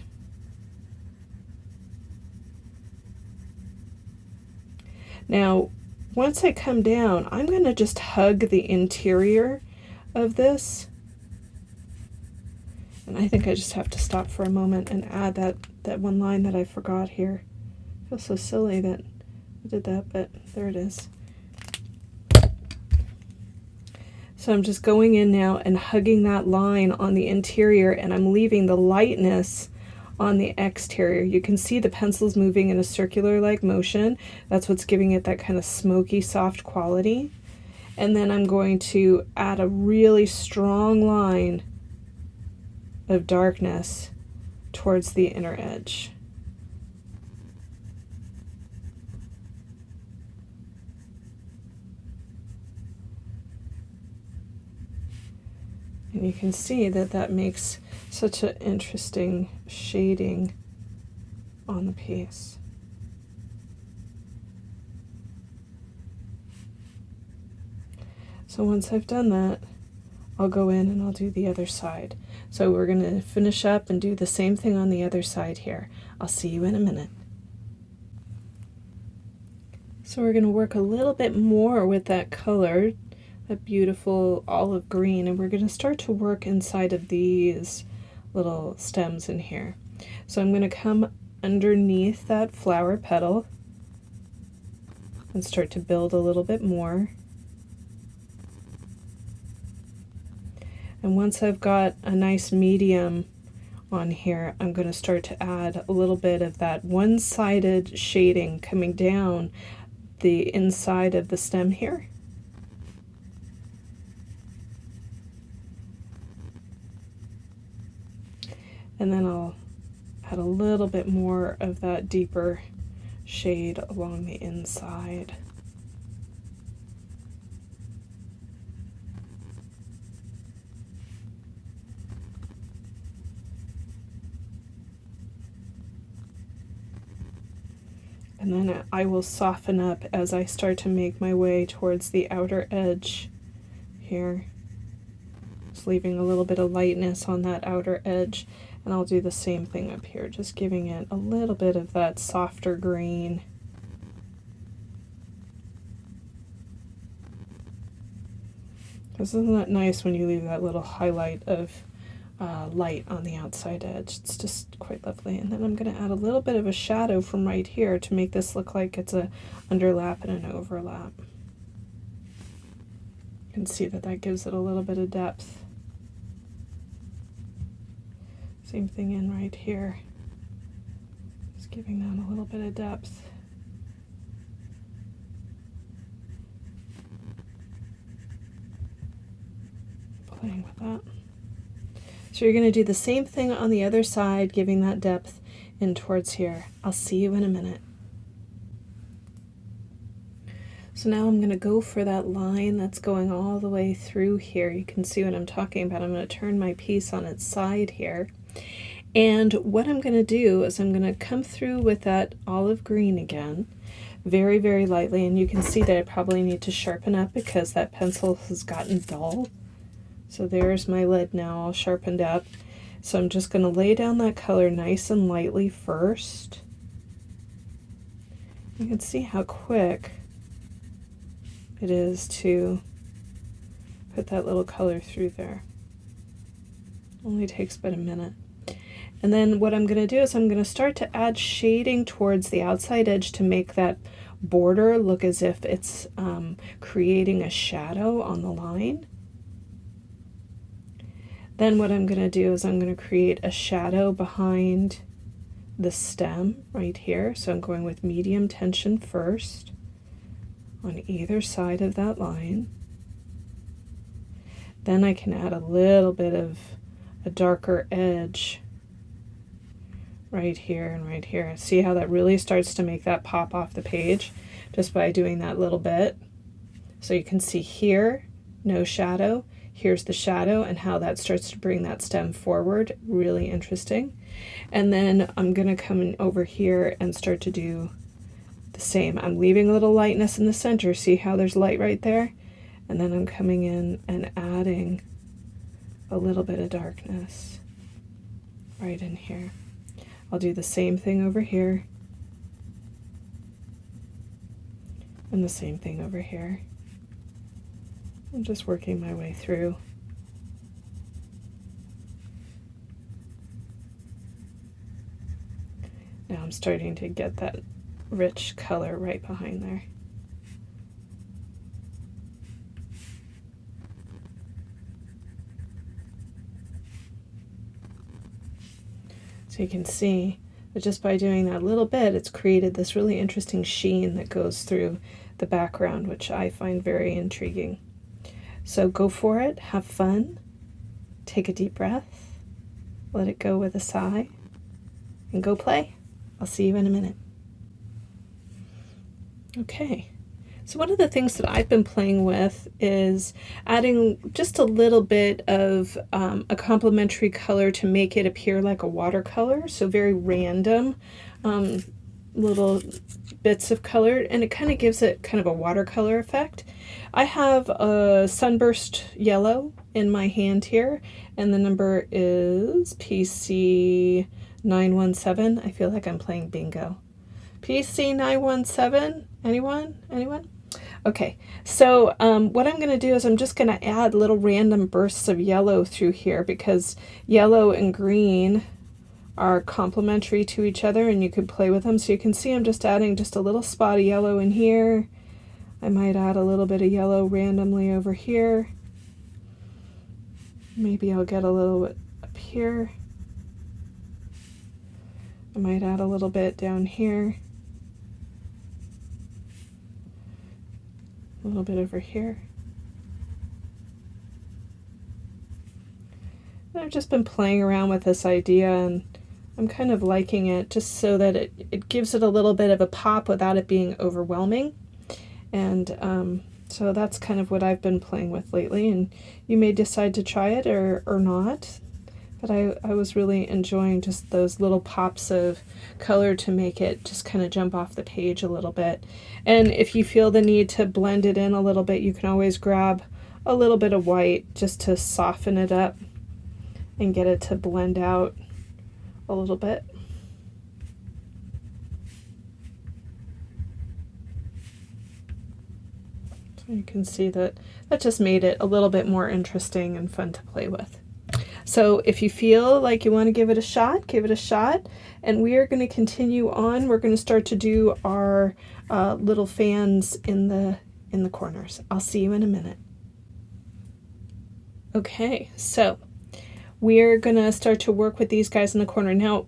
Now once I come down, I'm going to just hug the interior of this. And I think I just have to stop for a moment and add that one line that I forgot here. I feel so silly that I did that, but there it is. So I'm just going in now and hugging that line on the interior, and I'm leaving the lightness on the exterior. You can see the pencil's moving in a circular-like motion. That's what's giving it that kind of smoky, soft quality. And then I'm going to add a really strong line of darkness towards the inner edge. And you can see that that makes such an interesting shading on the piece. So once I've done that, I'll go in and I'll do the other side. So we're going to finish up and do the same thing on the other side here. I'll see you in a minute. So we're going to work a little bit more with that color, that beautiful olive green, and we're going to start to work inside of these little stems in here. So I'm going to come underneath that flower petal and start to build a little bit more. And once I've got a nice medium on here, I'm going to start to add a little bit of that one-sided shading coming down the inside of the stem here. And then I'll add a little bit more of that deeper shade along the inside. And then I will soften up as I start to make my way towards the outer edge here. Just leaving a little bit of lightness on that outer edge. And I'll do the same thing up here, just giving it a little bit of that softer green. Isn't that nice when you leave that little highlight of light on the outside edge? It's just quite lovely. And then I'm going to add a little bit of a shadow from right here to make this look like it's a underlap and an overlap. You can see that that gives it a little bit of depth. Same thing in right here. Just giving that a little bit of depth. Playing with that. So you're going to do the same thing on the other side, giving that depth in towards here. I'll see you in a minute. So now I'm going to go for that line that's going all the way through here. You can see what I'm talking about. I'm going to turn my piece on its side here. And what I'm going to do is I'm going to come through with that olive green again, very, very lightly. And you can see that I probably need to sharpen up because that pencil has gotten dull. So there's my lid now all sharpened up. So I'm just going to lay down that color nice and lightly first. You can see how quick it is to put that little color through there. Only takes about a minute. And then what I'm going to do is I'm going to start to add shading towards the outside edge to make that border look as if it's creating a shadow on the line. Then what I'm going to do is I'm going to create a shadow behind the stem right here. So I'm going with medium tension first on either side of that line. Then I can add a little bit of a darker edge right here and right here. See how that really starts to make that pop off the page just by doing that little bit. So you can see here, no shadow. Here's the shadow and how that starts to bring that stem forward. Really interesting. And then I'm going to come in over here and start to do the same. I'm leaving a little lightness in the center. See how there's light right there? And then I'm coming in and adding a little bit of darkness right in here. I'll do the same thing over here and the same thing over here. I'm just working my way through. Now I'm starting to get that rich color right behind there. So you can see that just by doing that little bit, it's created this really interesting sheen that goes through the background, which I find very intriguing. So go for it, have fun, take a deep breath, let it go with a sigh, and go play. I'll see you in a minute. Okay, so one of the things that I've been playing with is adding just a little bit of a complementary color to make it appear like a watercolor, so very random little bits of color, and it kind of gives it kind of a watercolor effect. I have a sunburst yellow in my hand here, and the number is PC 917. I feel like I'm playing bingo. PC 917. Anyone? Okay, so what I'm going to do is I'm just going to add little random bursts of yellow through here because yellow and green are complementary to each other and you could play with them. So you can see I'm just adding just a little spot of yellow in here. I might add a little bit of yellow randomly over here. Maybe I'll get a little bit up here. I might add a little bit down here. A little bit over here. And I've just been playing around with this idea and I'm kind of liking it just so that it gives it a little bit of a pop without it being overwhelming. And so that's kind of what I've been playing with lately, and you may decide to try it or not. But I was really enjoying just those little pops of color to make it just kind of jump off the page a little bit. And if you feel the need to blend it in a little bit, you can always grab a little bit of white just to soften it up and get it to blend out a little bit. So you can see that just made it a little bit more interesting and fun to play with. So if you feel like you want to give it a shot, give it a shot. And we are going to continue on. We're going to start to do our little fans in the corners. I'll see you in a minute. Okay, so we're gonna start to work with these guys in the corner. Now,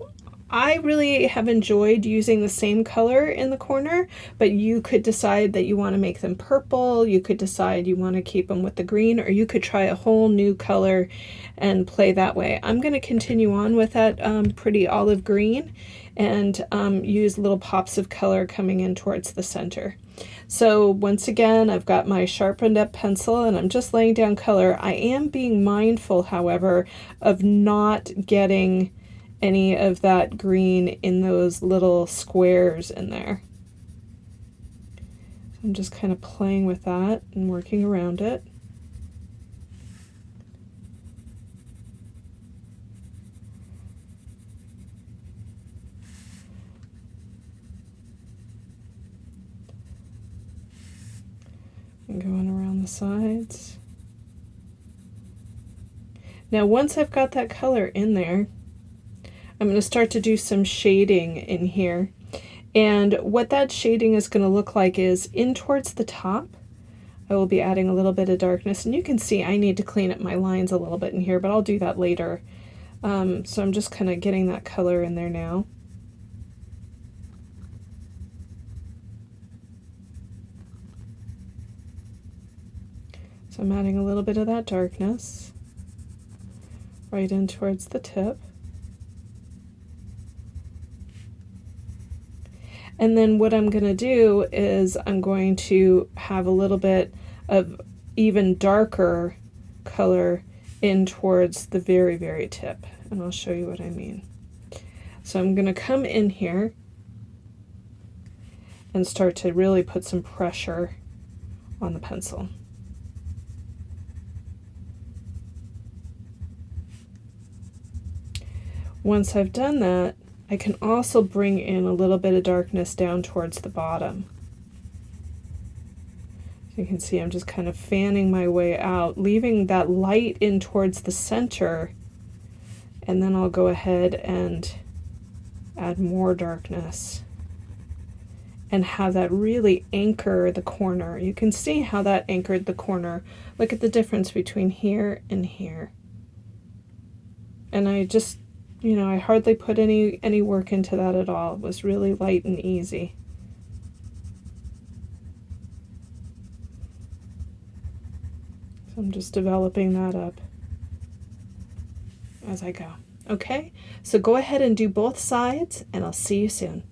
I really have enjoyed using the same color in the corner, but you could decide that you want to make them purple, you could decide you want to keep them with the green, or you could try a whole new color and play that way. I'm going to continue on with that pretty olive green and use little pops of color coming in towards the center. So once again, I've got my sharpened up pencil and I'm just laying down color. I am being mindful, however, of not getting any of that green in those little squares in there. So I'm just kind of playing with that and working around it. And going around the sides. Now once I've got that color in there, I'm going to start to do some shading in here. And what that shading is going to look like is in towards the top, I will be adding a little bit of darkness. And you can see I need to clean up my lines a little bit in here, but I'll do that later. So I'm just kind of getting that color in there now. So I'm adding a little bit of that darkness right in towards the tip. And then what I'm going to do is I'm going to have a little bit of even darker color in towards the very, very tip. And I'll show you what I mean. So I'm going to come in here and start to really put some pressure on the pencil. Once I've done that, I can also bring in a little bit of darkness down towards the bottom. So you can see I'm just kind of fanning my way out, leaving that light in towards the center, and then I'll go ahead and add more darkness and have that really anchor the corner. You can see how that anchored the corner. Look at the difference between here and here. And I just, you know, I hardly put any work into that at all. It was really light and easy. So I'm just developing that up as I go. Okay, so go ahead and do both sides and I'll see you soon.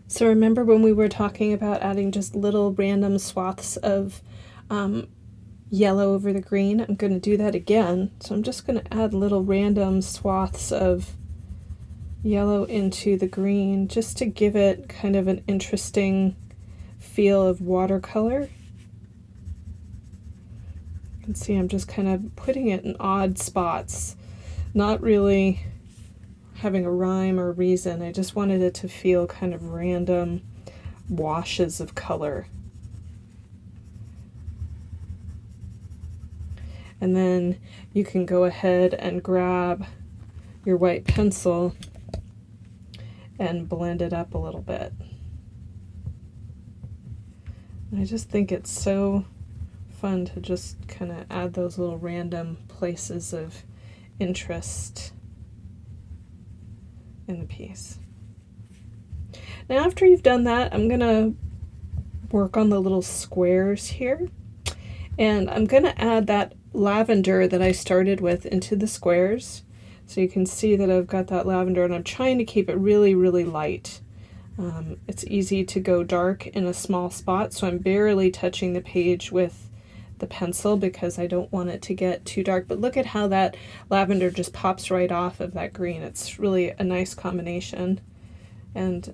So remember when we were talking about adding just little random swaths of yellow over the green? I'm going to do that again. So I'm just going to add little random swaths of yellow into the green just to give it kind of an interesting feel of watercolor. You can see I'm just kind of putting it in odd spots, not really having a rhyme or reason. I just wanted it to feel kind of random washes of color. And then you can go ahead and grab your white pencil and blend it up a little bit. I just think it's so fun to just kind of add those little random places of interest in the piece. Now after you've done that, I'm going to work on the little squares here. And I'm going to add that lavender that I started with into the squares. So you can see that I've got that lavender and I'm trying to keep it really, really light. It's easy to go dark in a small spot, so I'm barely touching the page with the pencil because I don't want it to get too dark. But look at how that lavender just pops right off of that green. It's really a nice combination. And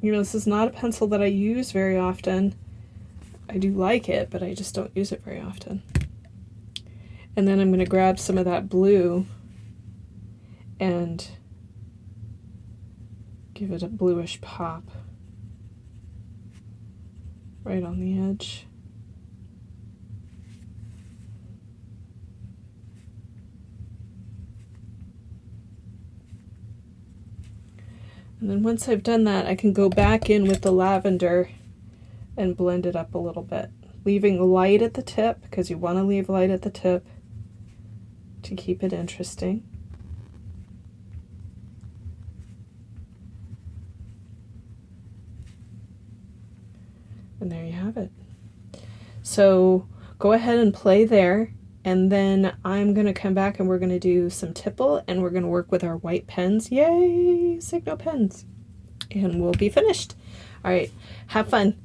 you know, this is not a pencil that I use very often. I do like it, but I just don't use it very often. And then I'm going to grab some of that blue and give it a bluish pop right on the edge. And then once I've done that, I can go back in with the lavender and blend it up a little bit, leaving light at the tip because you want to leave light at the tip, to keep it interesting. And there you have it. So go ahead and play there, and then I'm going to come back and we're going to do some tipple, and we're going to work with our white pens. Yay, Signo pens. And we'll be finished. All right, have fun.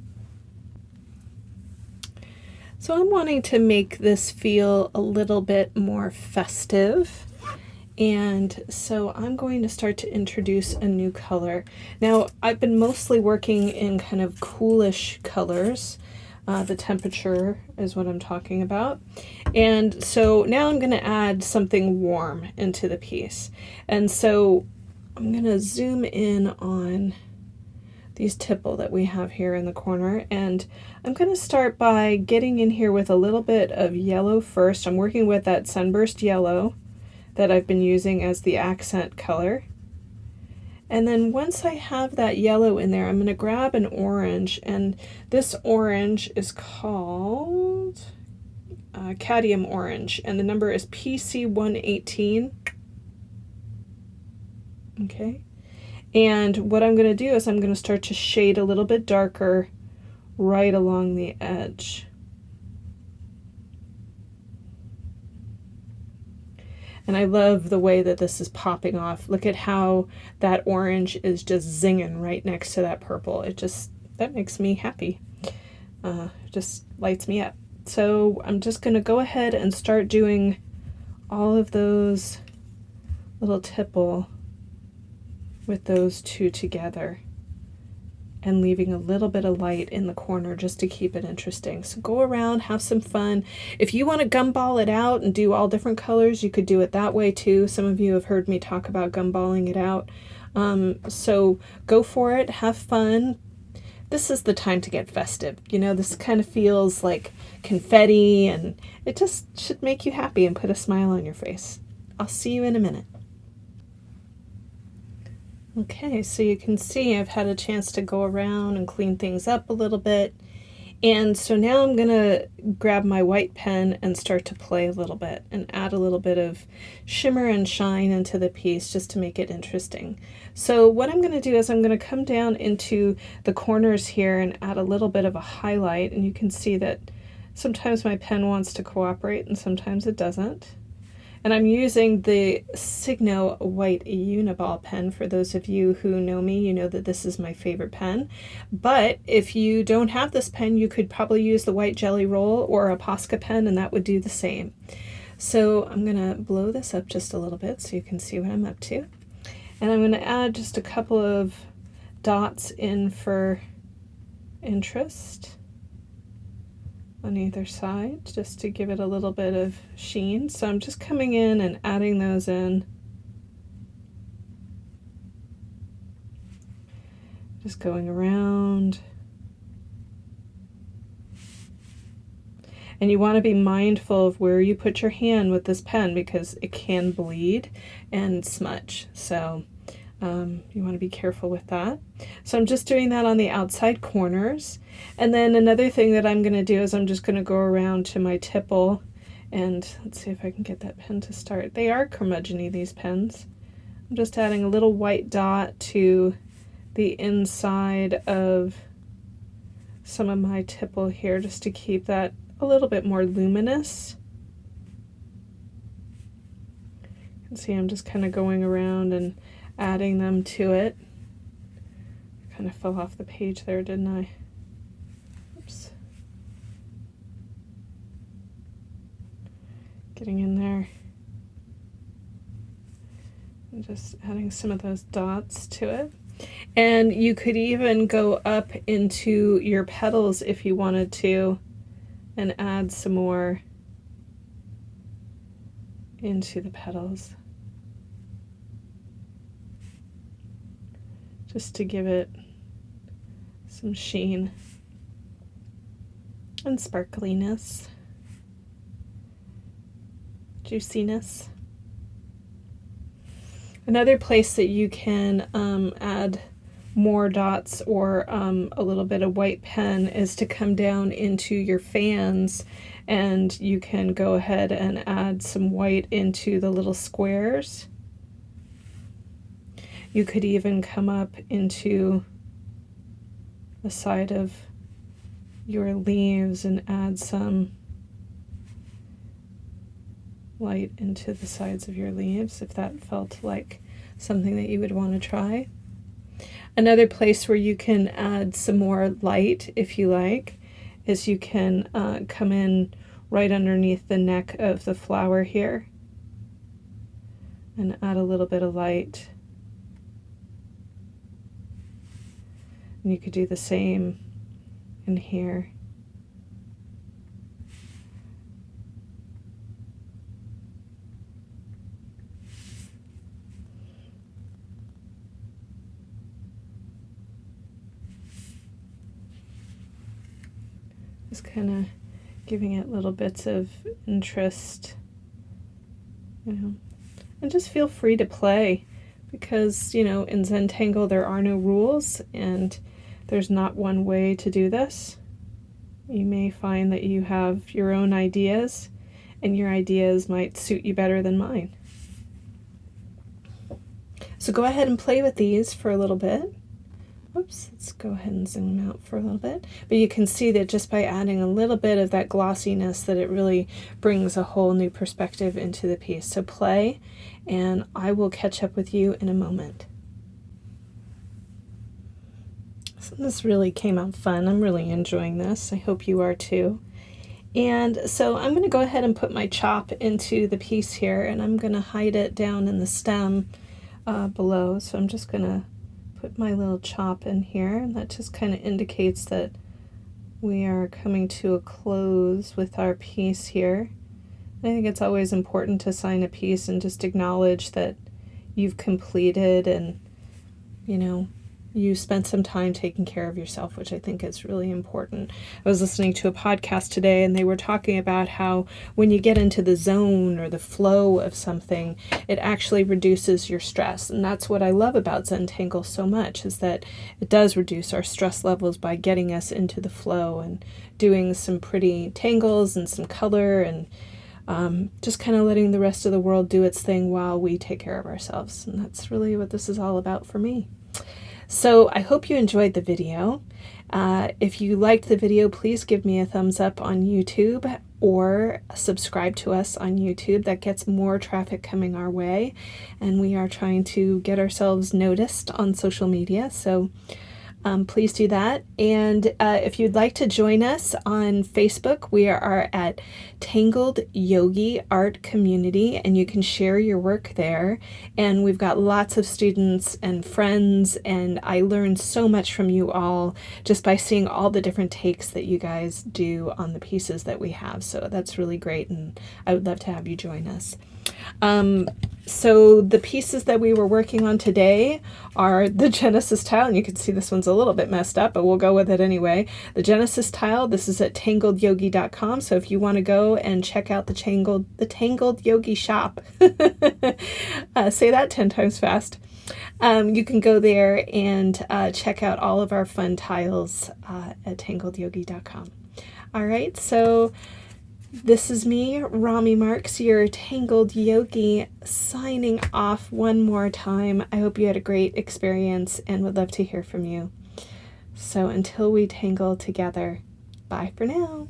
So I'm wanting to make this feel a little bit more festive. And so I'm going to start to introduce a new color. Now, I've been mostly working in kind of coolish colors. The temperature is what I'm talking about. And so now I'm going to add something warm into the piece. And so I'm going to zoom in on these tipple that we have here in the corner, and I'm going to start by getting in here with a little bit of yellow first. I'm working with that sunburst yellow that I've been using as the accent color. And then once I have that yellow in there, I'm going to grab an orange, and this orange is called cadmium orange, and the number is PC118. Okay. And what I'm going to do is I'm going to start to shade a little bit darker right along the edge. And I love the way that this is popping off. Look at how that orange is just zinging right next to that purple. That makes me happy. Just lights me up. So I'm just going to go ahead and start doing all of those little tipple with those two together, and leaving a little bit of light in the corner just to keep it interesting. So go around, have some fun. If you want to gumball it out and do all different colors, you could do it that way too. Some of you have heard me talk about gumballing it out. So go for it, have fun. This is the time to get festive. You know, this kind of feels like confetti, and it just should make you happy and put a smile on your face. I'll see you in a minute. Okay, so you can see I've had a chance to go around and clean things up a little bit. And so now I'm going to grab my white pen and start to play a little bit and add a little bit of shimmer and shine into the piece just to make it interesting. So what I'm going to do is I'm going to come down into the corners here and add a little bit of a highlight. And you can see that sometimes my pen wants to cooperate and sometimes it doesn't. And I'm using the Signo white Uniball pen. For those of you who know me, you know that this is my favorite pen. But if you don't have this pen, you could probably use the white Jelly Roll or a Posca pen, and that would do the same. So I'm going to blow this up just a little bit so you can see what I'm up to. And I'm going to add just a couple of dots in for interest on either side, just to give it a little bit of sheen. So I'm just coming in and adding those in. Just going around. And you want to be mindful of where you put your hand with this pen, because it can bleed and smudge. So you want to be careful with that. So I'm just doing that on the outside corners. And then another thing that I'm going to do is I'm just going to go around to my tipple, and let's see if I can get that pen to start. They are curmudgeon-y, these pens. I'm just adding a little white dot to the inside of some of my tipple here, just to keep that a little bit more luminous. You can see I'm just kind of going around and adding them to it. Kind of fell off the page there, didn't I? Oops. Getting in there. And just adding some of those dots to it. And you could even go up into your petals if you wanted to, and add some more into the petals, just to give it some sheen and sparkliness, juiciness. Another place that you can add more dots or a little bit of white pen is to come down into your fans, and you can go ahead and add some white into the little squares. You could even come up into the side of your leaves and add some light into the sides of your leaves if that felt like something that you would want to try. Another place where you can add some more light, if you like, is you can come in right underneath the neck of the flower here and add a little bit of light. And you could do the same in here. Just kind of giving it little bits of interest, you know, and just feel free to play, because, you know, in Zentangle there are no rules and there's not one way to do this. You may find that you have your own ideas, and your ideas might suit you better than mine. So go ahead and play with these for a little bit. Oops, let's go ahead and zoom out for a little bit. But you can see that just by adding a little bit of that glossiness, that it really brings a whole new perspective into the piece. So play, and I will catch up with you in a moment. So this really came out fun. I'm really enjoying this. I hope you are too. And so I'm going to go ahead and put my chop into the piece here, and I'm going to hide it down in the stem below. So I'm just going to put my little chop in here, and that just kind of indicates that we are coming to a close with our piece here. I think it's always important to sign a piece and just acknowledge that you've completed, and, you know, you spent some time taking care of yourself, which I think is really important. I was listening to a podcast today, and they were talking about how when you get into the zone or the flow of something, it actually reduces your stress. And that's what I love about Zentangle so much, is that it does reduce our stress levels by getting us into the flow and doing some pretty tangles and some color, and just kind of letting the rest of the world do its thing while we take care of ourselves. And that's really what this is all about for me. So I hope you enjoyed the video. If you liked the video, please give me a thumbs up on YouTube, or subscribe to us on YouTube. That gets more traffic coming our way, and we are trying to get ourselves noticed on social media. So please do that. And if you'd like to join us on Facebook, we are at Tangled Yogi Art Community, and you can share your work there. And we've got lots of students and friends, and I learned so much from you all just by seeing all the different takes that you guys do on the pieces that we have. So that's really great, and I would love to have you join us. So the pieces that we were working on today are the Genesis tile, and you can see this one's a little bit messed up, but we'll go with it anyway. The Genesis tile, this is at tangledyogi.com, so if you want to go and check out the Tangled Yogi shop, say that 10 times fast, you can go there and check out all of our fun tiles at tangledyogi.com. All right, so this is me, Rami Marks, your Tangled Yogi, signing off one more time. I hope you had a great experience and would love to hear from you. So until we tangle together, bye for now.